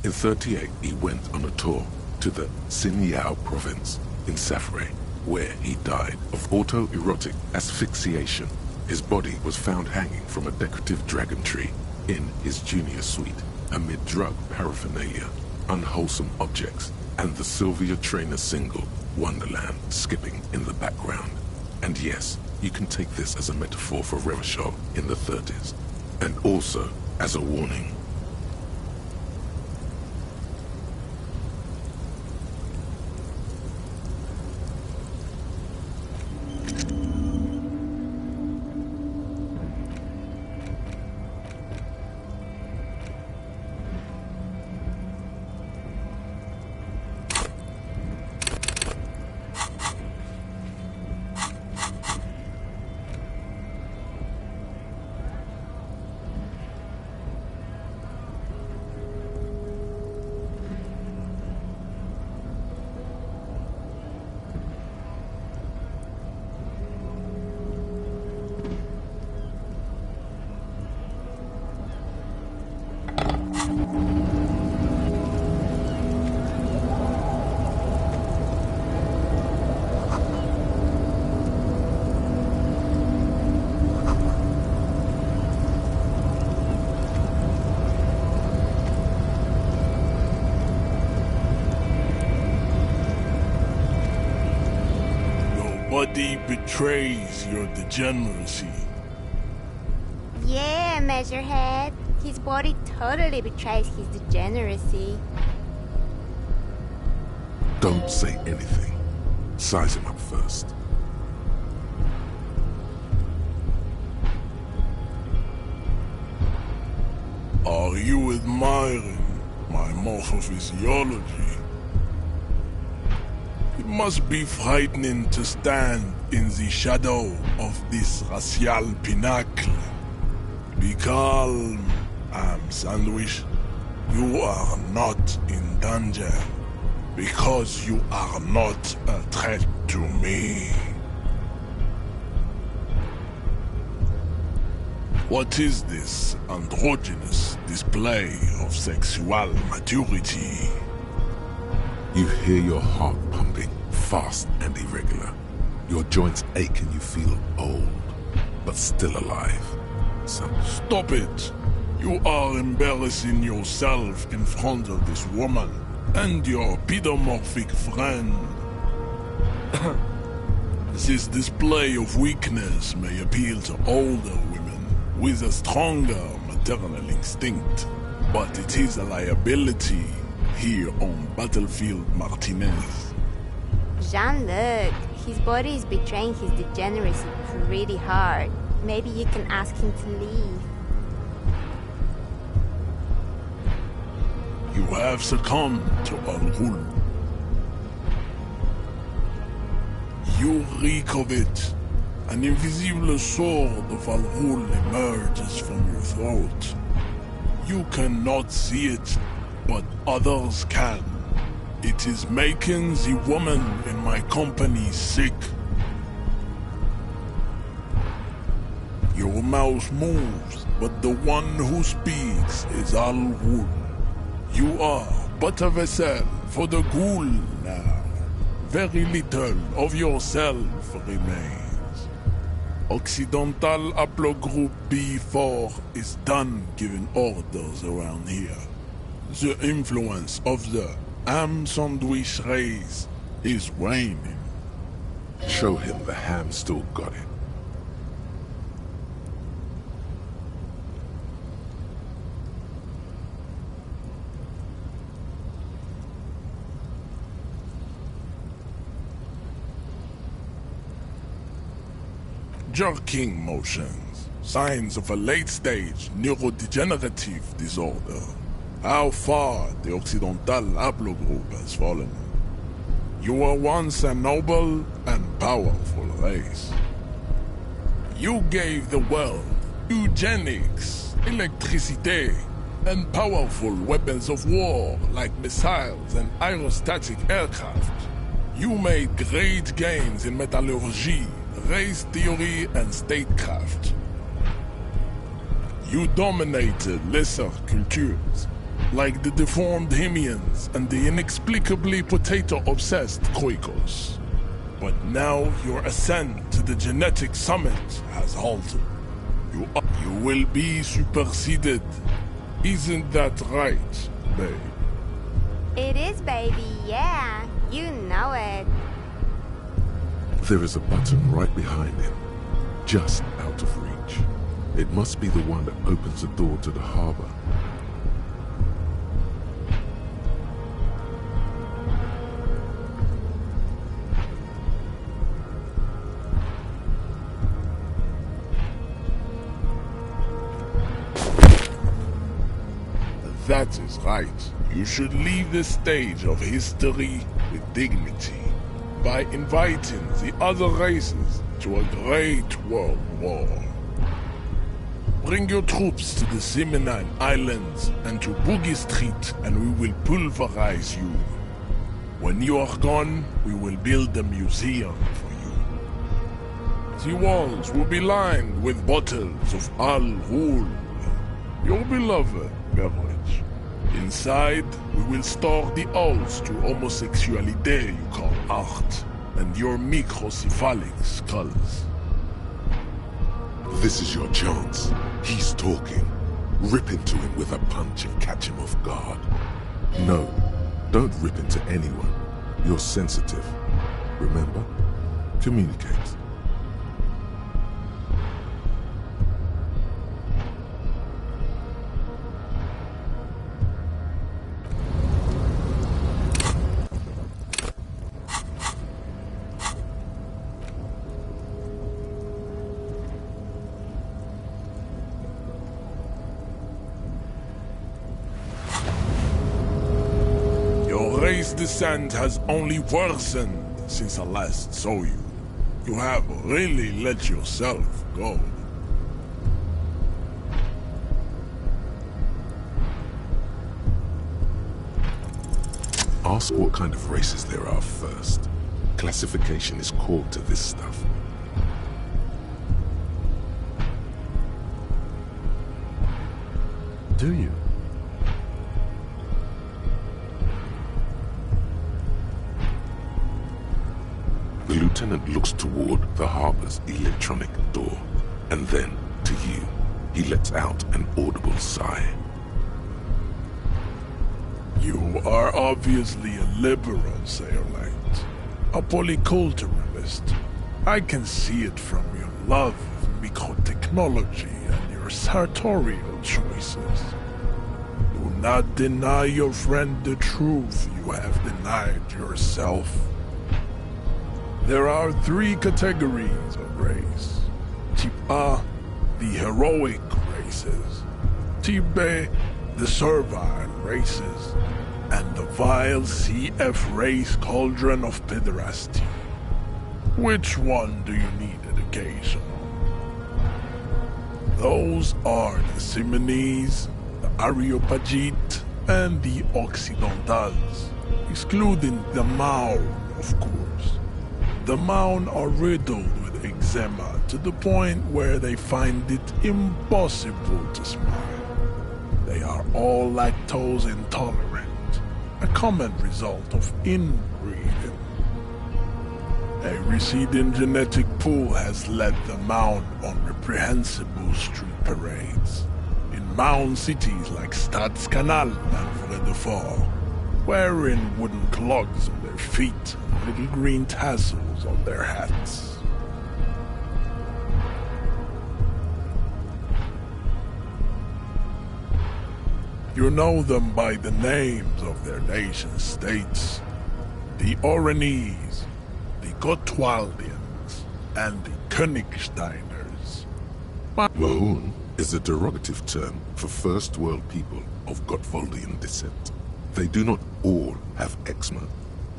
In 38, he went on a tour to the Sinyao province in Safre, where he died of autoerotic asphyxiation. His body was found hanging from a decorative dragon tree in his junior suite, amid drug paraphernalia, unwholesome objects, and the Sylvia Trainer single, Wonderland, skipping in the background. And yes, you can take this as a metaphor for Revachol in the 30s, and also as a warning. Nobody betrays your degeneracy. Yeah, Measurehead. His body totally betrays his degeneracy. Don't say anything. Size him up first. Are you admiring my morphophysiology? It must be frightening to stand in the shadow of this racial pinnacle. Be calm, Sandwich. You are not in danger, because you are not a threat to me. What is this androgynous display of sexual maturity? You hear your heart pumping, fast and irregular. Your joints ache and you feel old, but still alive. Stop it! You are embarrassing yourself in front of this woman and your pedomorphic friend. This display of weakness may appeal to older women with a stronger maternal instinct, but it is a liability here on Battlefield Martinez. Jean-Luc, his body is betraying his degeneracy pretty hard. Maybe you can ask him to leave. You have succumbed to Al-Ghul. You reek of it. An invisible sword of Al-Ghul emerges from your throat. You cannot see it, but others can. It is making the woman in my company sick. Your mouth moves, but the one who speaks is Al-Ghul. You are but a vessel for the Ghul now. Very little of yourself remains. Occidental Haplogroup B4 is done giving orders around here. The influence of the ham sandwich race is waning. Show him the ham still got it. Jerking motions, signs of a late-stage neurodegenerative disorder. How far the Occidental Haplogroup has fallen. You were once a noble and powerful race. You gave the world eugenics, electricity, and powerful weapons of war like missiles and aerostatic aircraft. You made great gains in metallurgy, race theory, and statecraft. You dominated lesser cultures, like the deformed Hemians and the inexplicably potato-obsessed Khoikos. But now your ascent to the genetic summit has halted. You will be superseded. Isn't that right, babe? It is, baby, yeah. You know it. There is a button right behind him, just out of reach. It must be the one that opens the door to the harbor. That is right. You should leave the stage of history with dignity by inviting the other races to a great world war. Bring your troops to the Simonine Islands and to Boogie Street, and we will pulverize you. When you are gone, we will build a museum for you. The walls will be lined with bottles of Al Ghul, your beloved beverage. Inside, we will store the odes to homosexuality you call art, and your microcephalic skulls. This is your chance. He's talking. Rip into him with a punch and catch him off guard. No, don't rip into anyone. You're sensitive. Remember? Communicate. Descent has only worsened since I last saw you. You have really let yourself go. Ask what kind of races there are first. Classification is core to this stuff. Do you? The lieutenant looks toward the harbor's electronic door, and then, to you, he lets out an audible sigh. You are obviously a liberal, Sailorite. A polyculturalist. I can see it from your love of microtechnology and your sartorial choices. Do not deny your friend the truth you have denied yourself. There are 3 categories of race. Type A, the heroic races. Type B, the servile races. And the vile CF race cauldron of pederasty. Which one do you need education on? Those are the Simonese, the Areopagite, and the Occidentals, excluding the Maun, of course. The Maun are riddled with eczema to the point where they find it impossible to smile. They are all lactose intolerant, a common result of inbreeding. A receding genetic pool has led the Maun on reprehensible street parades in Maun cities like Stadskanal and Vredefort, wearing wooden clogs on their feet and little green tassels on their hats. You know them by the names of their nation-states: the Oranese, the Gotwaldians, and the Königsteiners. Mahoon is a derogative term for First World people of Gotwaldian descent. They do not all have eczema.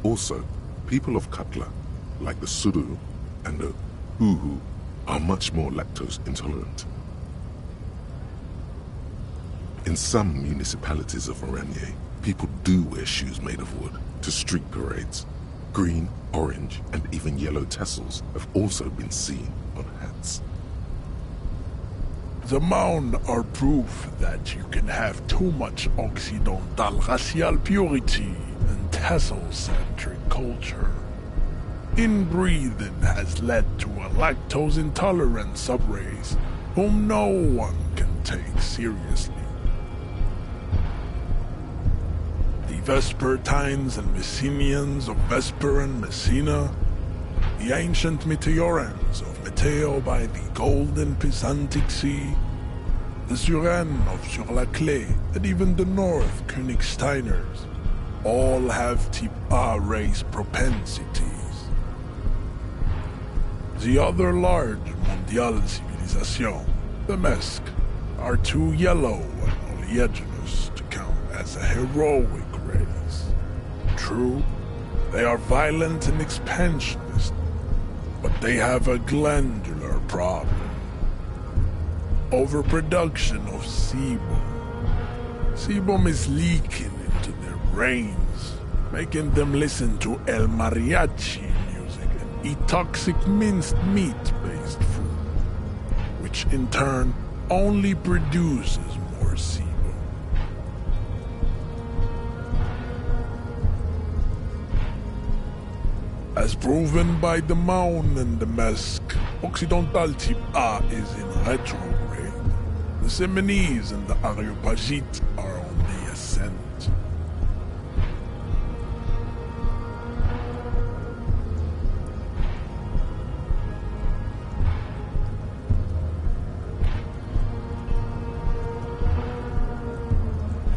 Also, people of Katla, like the Suru and the Huhu, are much more lactose intolerant. In some municipalities of Oranje, people do wear shoes made of wood to street parades. Green, orange, and even yellow tassels have also been seen on hats. The Mound are proof that you can have too much Occidental racial purity and tassel-centric culture. Inbreeding has led to a lactose-intolerant subrace whom no one can take seriously. The Vespertines and Messenians of Vesper and Messina, the ancient Meteorans of Meteo by the golden Pisantic Sea, the Suren of Sur-la-Clé, and even the North Königsteiners, all have type A race propensities. The other large mondial civilization, the Mesk, are too yellow and oleaginous to count as a heroic race. True, they are violent and expansionist, but they have a glandular problem. Overproduction of sebum. Sebum is leaking into their brains, making them listen to El Mariachi music and eat toxic minced meat-based food, which in turn only produces more sebum. As proven by the Mound and the Mesk, Occidental type A is in retrograde. The Seminese and the Areopagites are on the ascent.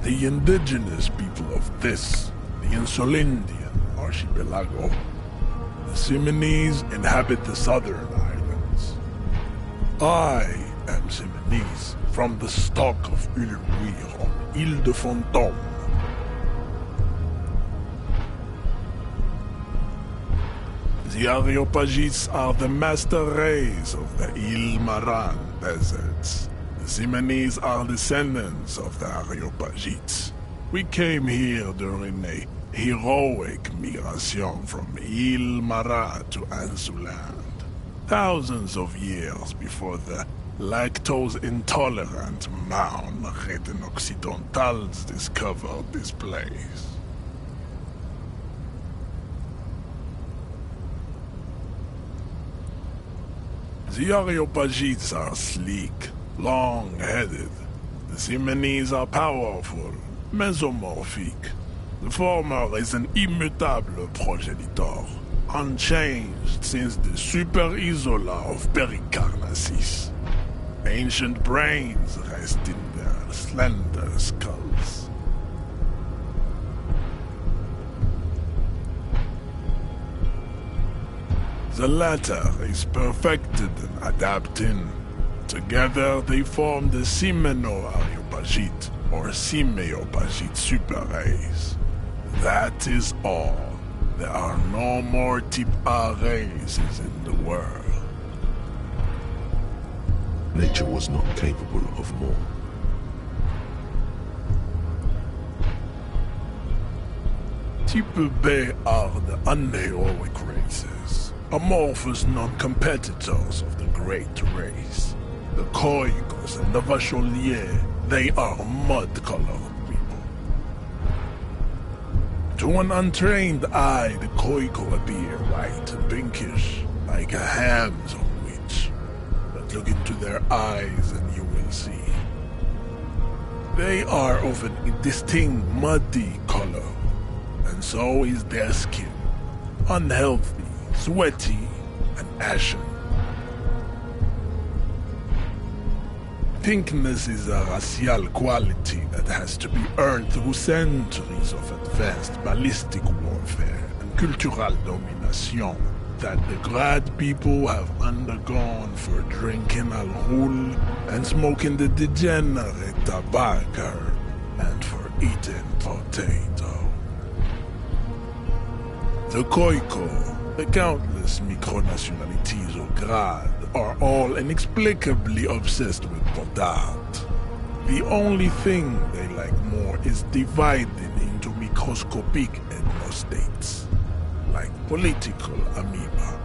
The indigenous people of this, the Insulindian archipelago, the Simonese inhabit the southern islands. I am Simonese, from the stock of Ulruir on Ile de Fantôme. The Areopagites are the master race of the Ile Maran deserts. The Simonese are descendants of the Areopagites. We came here during a heroic migration from Ile Marat to Ansuland, thousands of years before the lactose-intolerant Mound Reden Occidentals discovered this place. The Areopagites are sleek, long-headed. The Simonese are powerful, mesomorphic. The former is an immutable progenitor, unchanged since the Super Isola of Pericarnassus. Ancient brains rest in their slender skulls. The latter is perfected and adapting. Together they form the Simeno-Areopagite or Simeopagite super race. That is all. There are no more type A races in the world. Nature was not capable of more. Type B are the unheroic races, amorphous non-competitors of the great race. The Koikos and the Vacholier, they are mud-colored. To an untrained eye, the Koiko appear white and pinkish, like a ham's on witch. But look into their eyes and you will see. They are of an indistinct muddy color, and so is their skin. Unhealthy, sweaty, and ashen. Pinkness is a racial quality that has to be earned through centuries of advanced ballistic warfare and cultural domination that the Grad people have undergone for drinking alcohol and smoking the degenerate tobacco and for eating potato. The Koiko, the countless micronationalities of Grad, are all inexplicably obsessed with Podart. The only thing they like more is dividing into microscopic ethnostates, like political amoeba.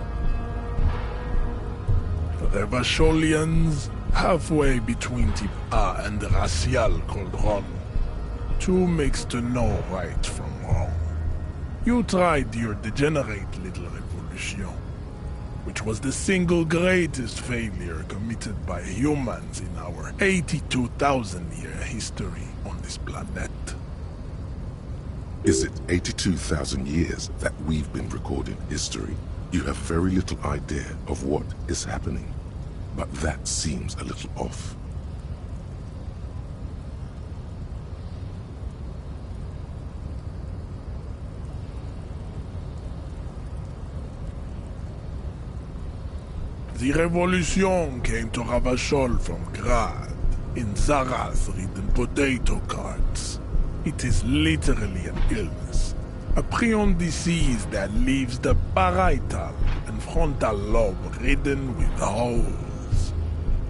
For the Vacholians, halfway between Type A and the racial Cauldron. Two makes to know right from wrong. You tried your degenerate little revolution, which was the single greatest failure committed by humans in our 82,000-year history on this planet. Is it 82,000 years that we've been recording history? You have very little idea of what is happening, but that seems a little off. The revolution came to Ravachol from Grad in Zaraz-ridden potato carts. It is literally an illness, a prion disease that leaves the parietal and frontal lobe ridden with holes.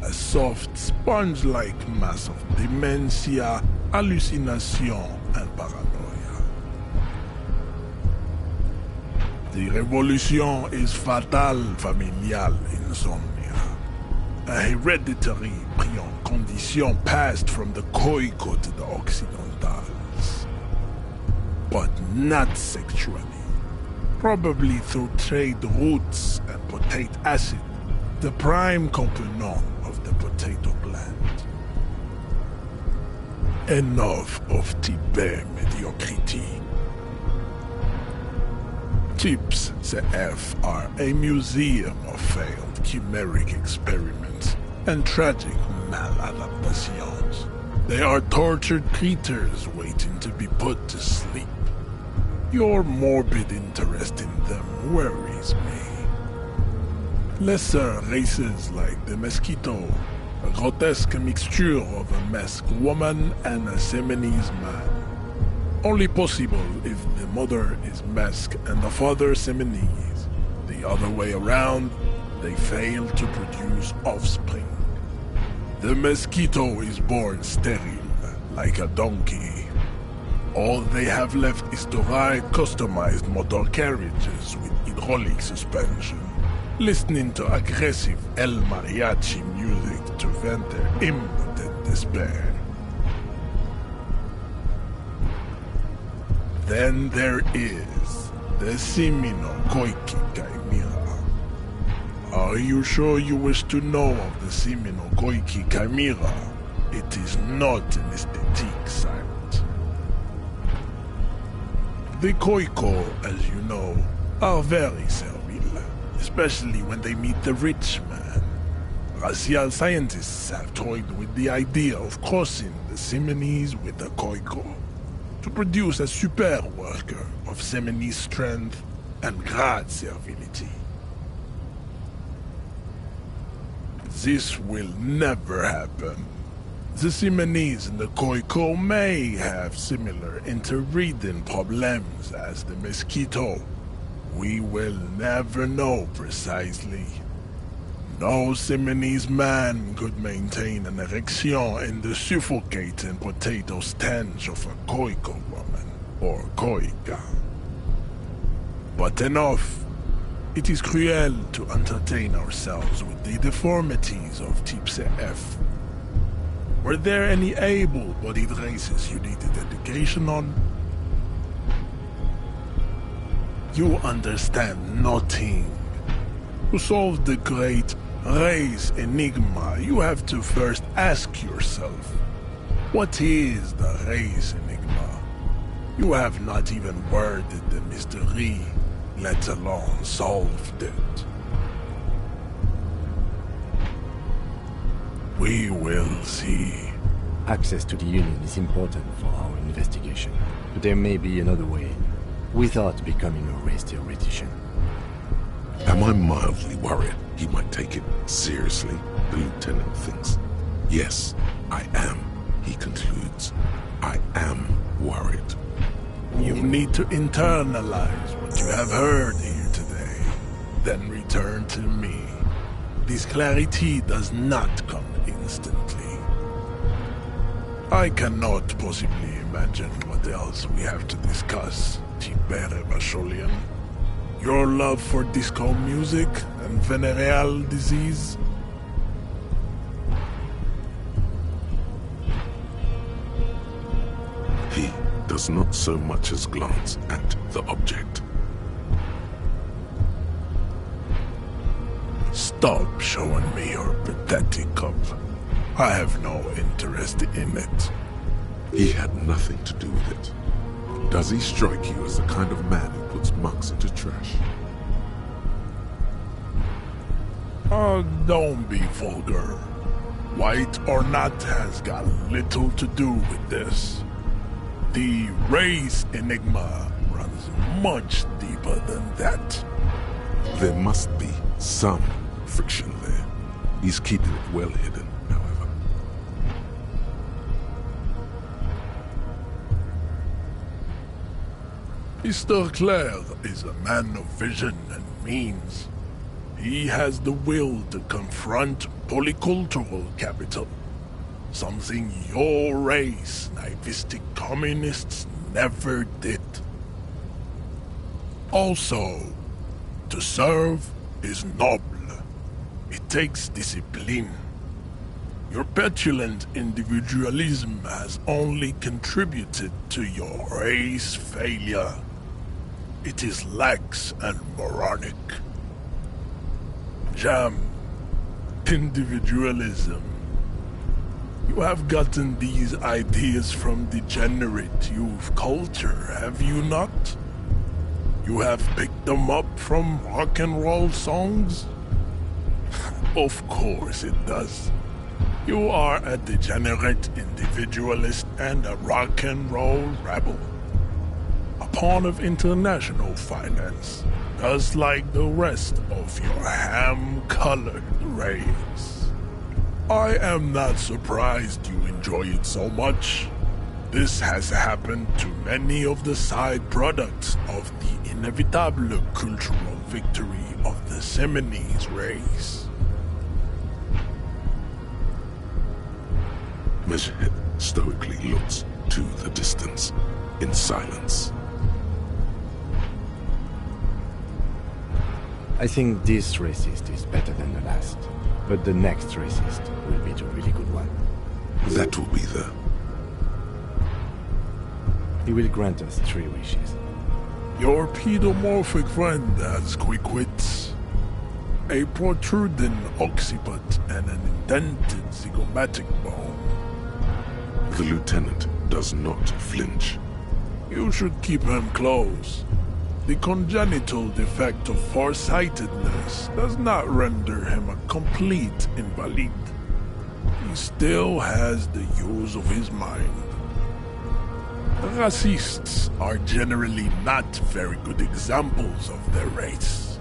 A soft, sponge-like mass of dementia, hallucination, and paranoia. The revolution is fatal familial insomnia, a hereditary prion condition passed from the Koiko to the Occidentals. But not sexually. Probably through trade routes and potate acid, the prime component of the potato plant. Enough of Tibet mediocrity. Tips CF are a museum of failed chimeric experiments and tragic maladaptations. They are tortured creatures waiting to be put to sleep. Your morbid interest in them worries me. Lesser races like the mosquito, a grotesque mixture of a masked woman and a Semenese man. Only possible if the mother is masked and the father Semenese. The other way around, they fail to produce offspring. The mosquito is born sterile, like a donkey. All they have left is to ride customized motor carriages with hydraulic suspension, listening to aggressive El Mariachi music to vent their impotent despair. Then there is the Simino Koiki Chimera. Are you sure you wish to know of the Simino Koiki Chimera? It is not an aesthetic sight. The Koiko, as you know, are very servile, especially when they meet the rich man. Racial scientists have toyed with the idea of crossing the Semenese with the Koiko to produce a super worker of Semenese strength and Grad servility. This will never happen. The Semenese and the Koiko may have similar interbreeding problems as the mosquito. We will never know precisely. No Semenese man could maintain an erection in the suffocating potato stench of a Koiko woman, or Koika. But enough. It is cruel to entertain ourselves with the deformities of Type CF. Were there any able-bodied races you needed education on? You understand nothing. To solve the great race enigma, you have to first ask yourself, what is the race enigma? You have not even worded the mystery, let alone solved it. We will see. Access to the Union is important for our investigation, but there may be another way, without becoming a race theoretician. Am I mildly worried he might take it seriously? The lieutenant thinks. Yes, I am, he concludes. I am worried. You need to internalize what you have heard here today, then return to me. This clarity does not come instantly. I cannot possibly imagine what else we have to discuss, Tibere Basholian. Your love for disco music and venereal disease? does not so much as glance at the object. Stop showing me your pathetic cup. I have no interest in it. He had nothing to do with it. Does he strike you as the kind of man who puts mugs into trash? Don't be vulgar. White or not has got little to do with this. The race enigma runs much deeper than that. There must be some friction there. He's keeping it well hidden, however. Mr. Clare is a man of vision and means. He has the will to confront polycultural capital, something your race, naivistic communists, never did. Also, to serve is noble. It takes discipline. Your petulant individualism has only contributed to your race failure. It is lax and moronic. Jam. Individualism. You have gotten these ideas from degenerate youth culture, have you not? You have picked them up from rock and roll songs? Of course it does. You are a degenerate individualist and a rock and roll rebel. A pawn of international finance, just like the rest of your ham-colored race. I am not surprised you enjoy it so much. This has happened to many of the side products of the inevitable cultural victory of the Seminese race. Measurehead stoically looks to the distance, in silence. I think this racist is better than the last, but the next racist will be the really good one. That will be the... He will grant us 3 wishes. Your pedomorphic friend has quick wits. A protruding occiput and an indented zygomatic bone. The lieutenant does not flinch. You should keep him close. The congenital defect of farsightedness does not render him a complete invalid. He still has the use of his mind. Racists are generally not very good examples of their race.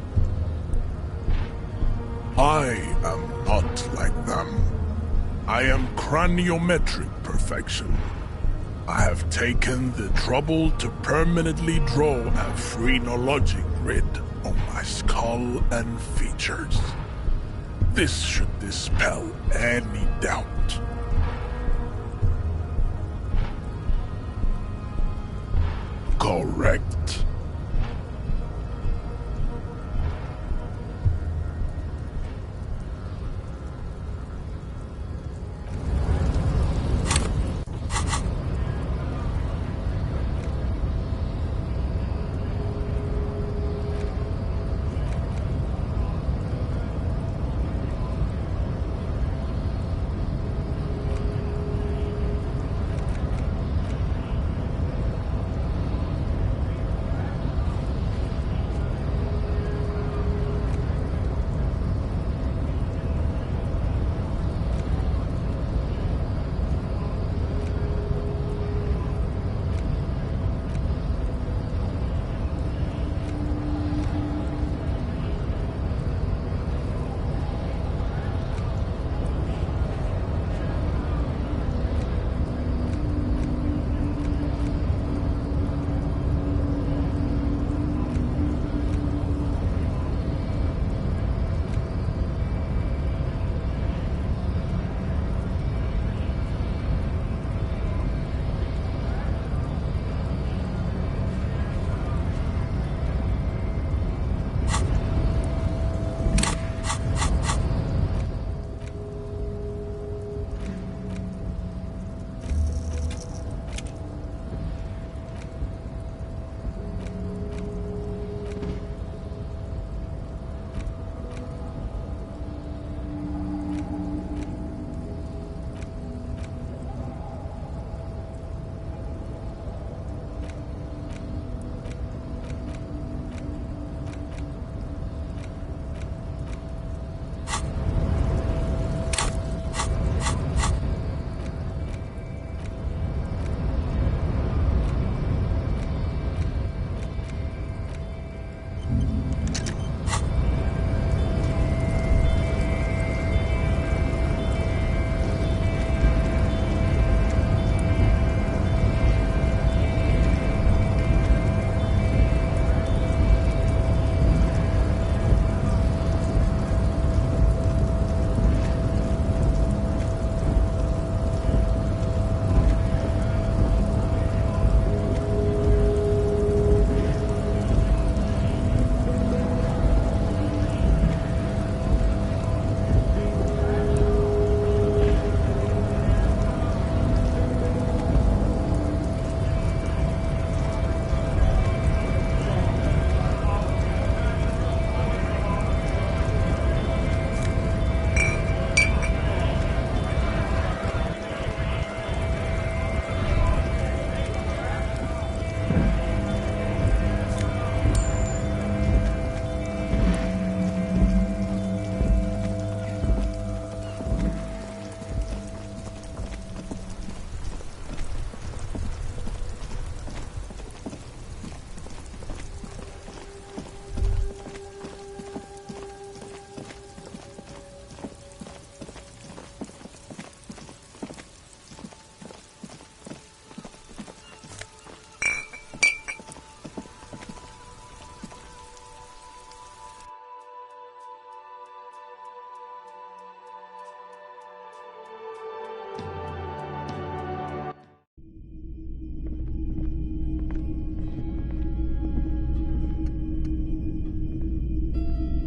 I am not like them. I am craniometric perfection. I have taken the trouble to permanently draw a phrenologic grid on my skull and features. This should dispel any doubt. Correct.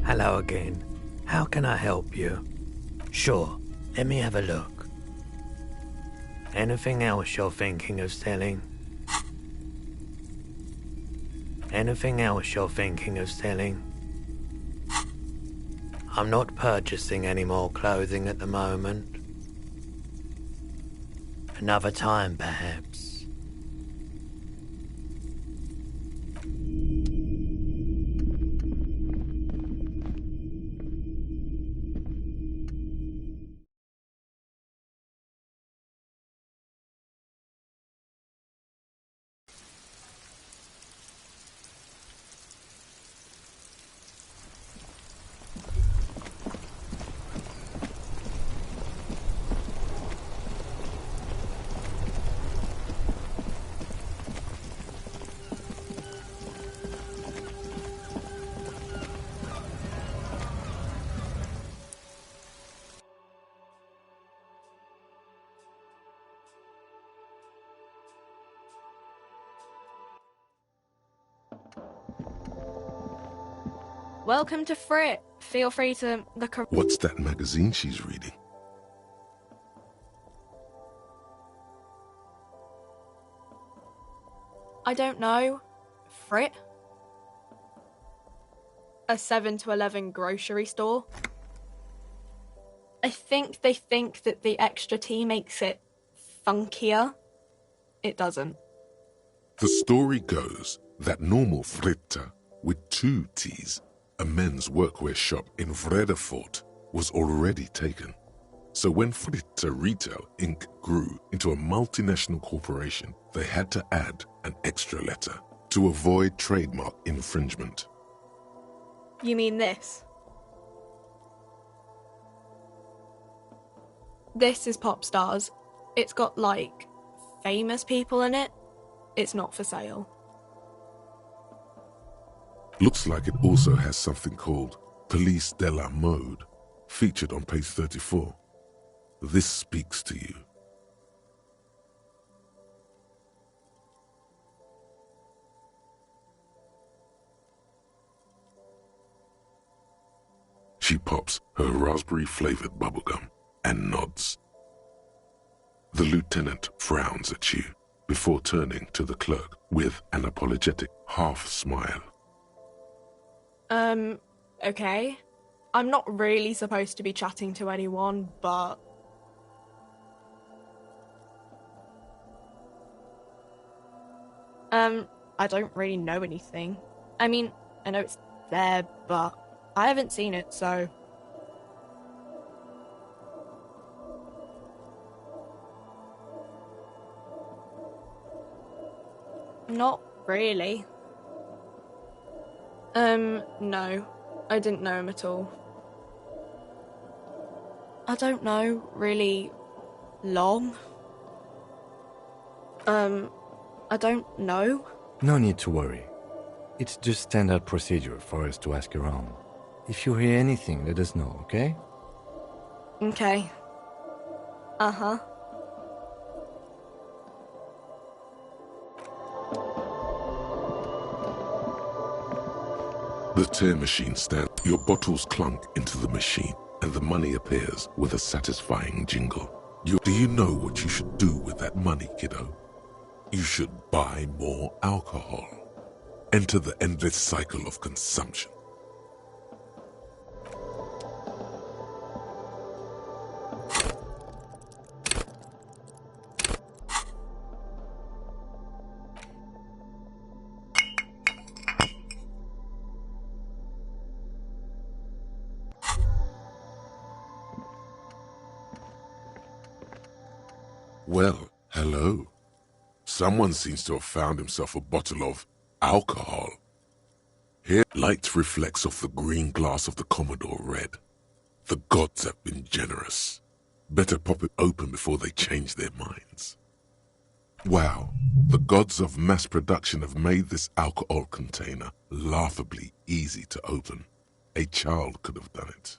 Hello again. How can I help you? Sure, let me have a look. Anything else you're thinking of selling? Anything else you're thinking of selling? I'm not purchasing any more clothing at the moment. Another time, perhaps. Welcome to Frit. Feel free to look around. What's that magazine she's reading? I don't know. Frit? A 7 to 11 grocery store. I think they think that the extra T makes it funkier. It doesn't. The story goes that normal Fritta, with 2 T's, a men's workwear shop in Vredefort, was already taken. So when Fritta Retail Inc. grew into a multinational corporation, they had to add an extra letter to avoid trademark infringement. You mean this? This is Pop Stars. It's got, like, famous people in it. It's not for sale. Looks like it also has something called Police de la Mode, featured on page 34. This speaks to you. She pops her raspberry-flavored bubblegum and nods. The lieutenant frowns at you before turning to the clerk with an apologetic half-smile. Okay. I'm not really supposed to be chatting to anyone, but... I don't really know anything. I mean, I know it's there, but I haven't seen it, so... Not really. No. I didn't know him at all. I don't know, really long. I don't know. No need to worry. It's just standard procedure for us to ask around. If you hear anything, let us know, okay? Okay. Uh-huh. The tear machine stands. Your bottles clunk into the machine, and the money appears with a satisfying jingle. Do you know what you should do with that money, kiddo? You should buy more alcohol. Enter the endless cycle of consumption. Well, hello. Someone seems to have found himself a bottle of alcohol. Here, light reflects off the green glass of the Commodore Red. The gods have been generous. Better pop it open before they change their minds. Wow, the gods of mass production have made this alcohol container laughably easy to open. A child could have done it.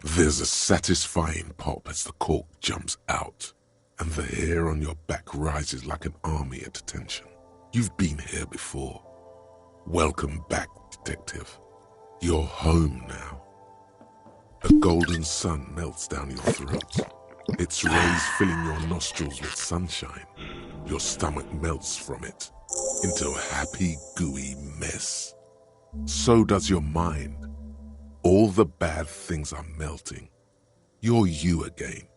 There's a satisfying pop as the cork jumps out, and the hair on your back rises like an army at attention. You've been here before. Welcome back, detective. You're home now. A golden sun melts down your throat. Its rays filling your nostrils with sunshine. Your stomach melts from it into a happy, gooey mess. So does your mind. All the bad things are melting. You're you again.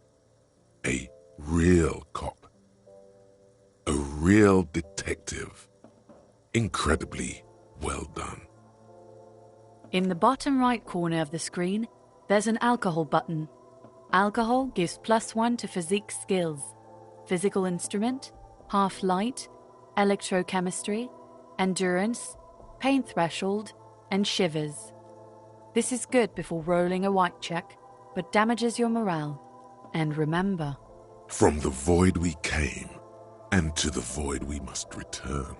A real cop. A real detective. Incredibly well done. In the bottom right corner of the screen, there's an alcohol button. Alcohol gives +1 to physique skills. Physical instrument, half light, electrochemistry, endurance, pain threshold, and shivers. This is good before rolling a white check, but damages your morale. And remember, from the void we came, and to the void we must return.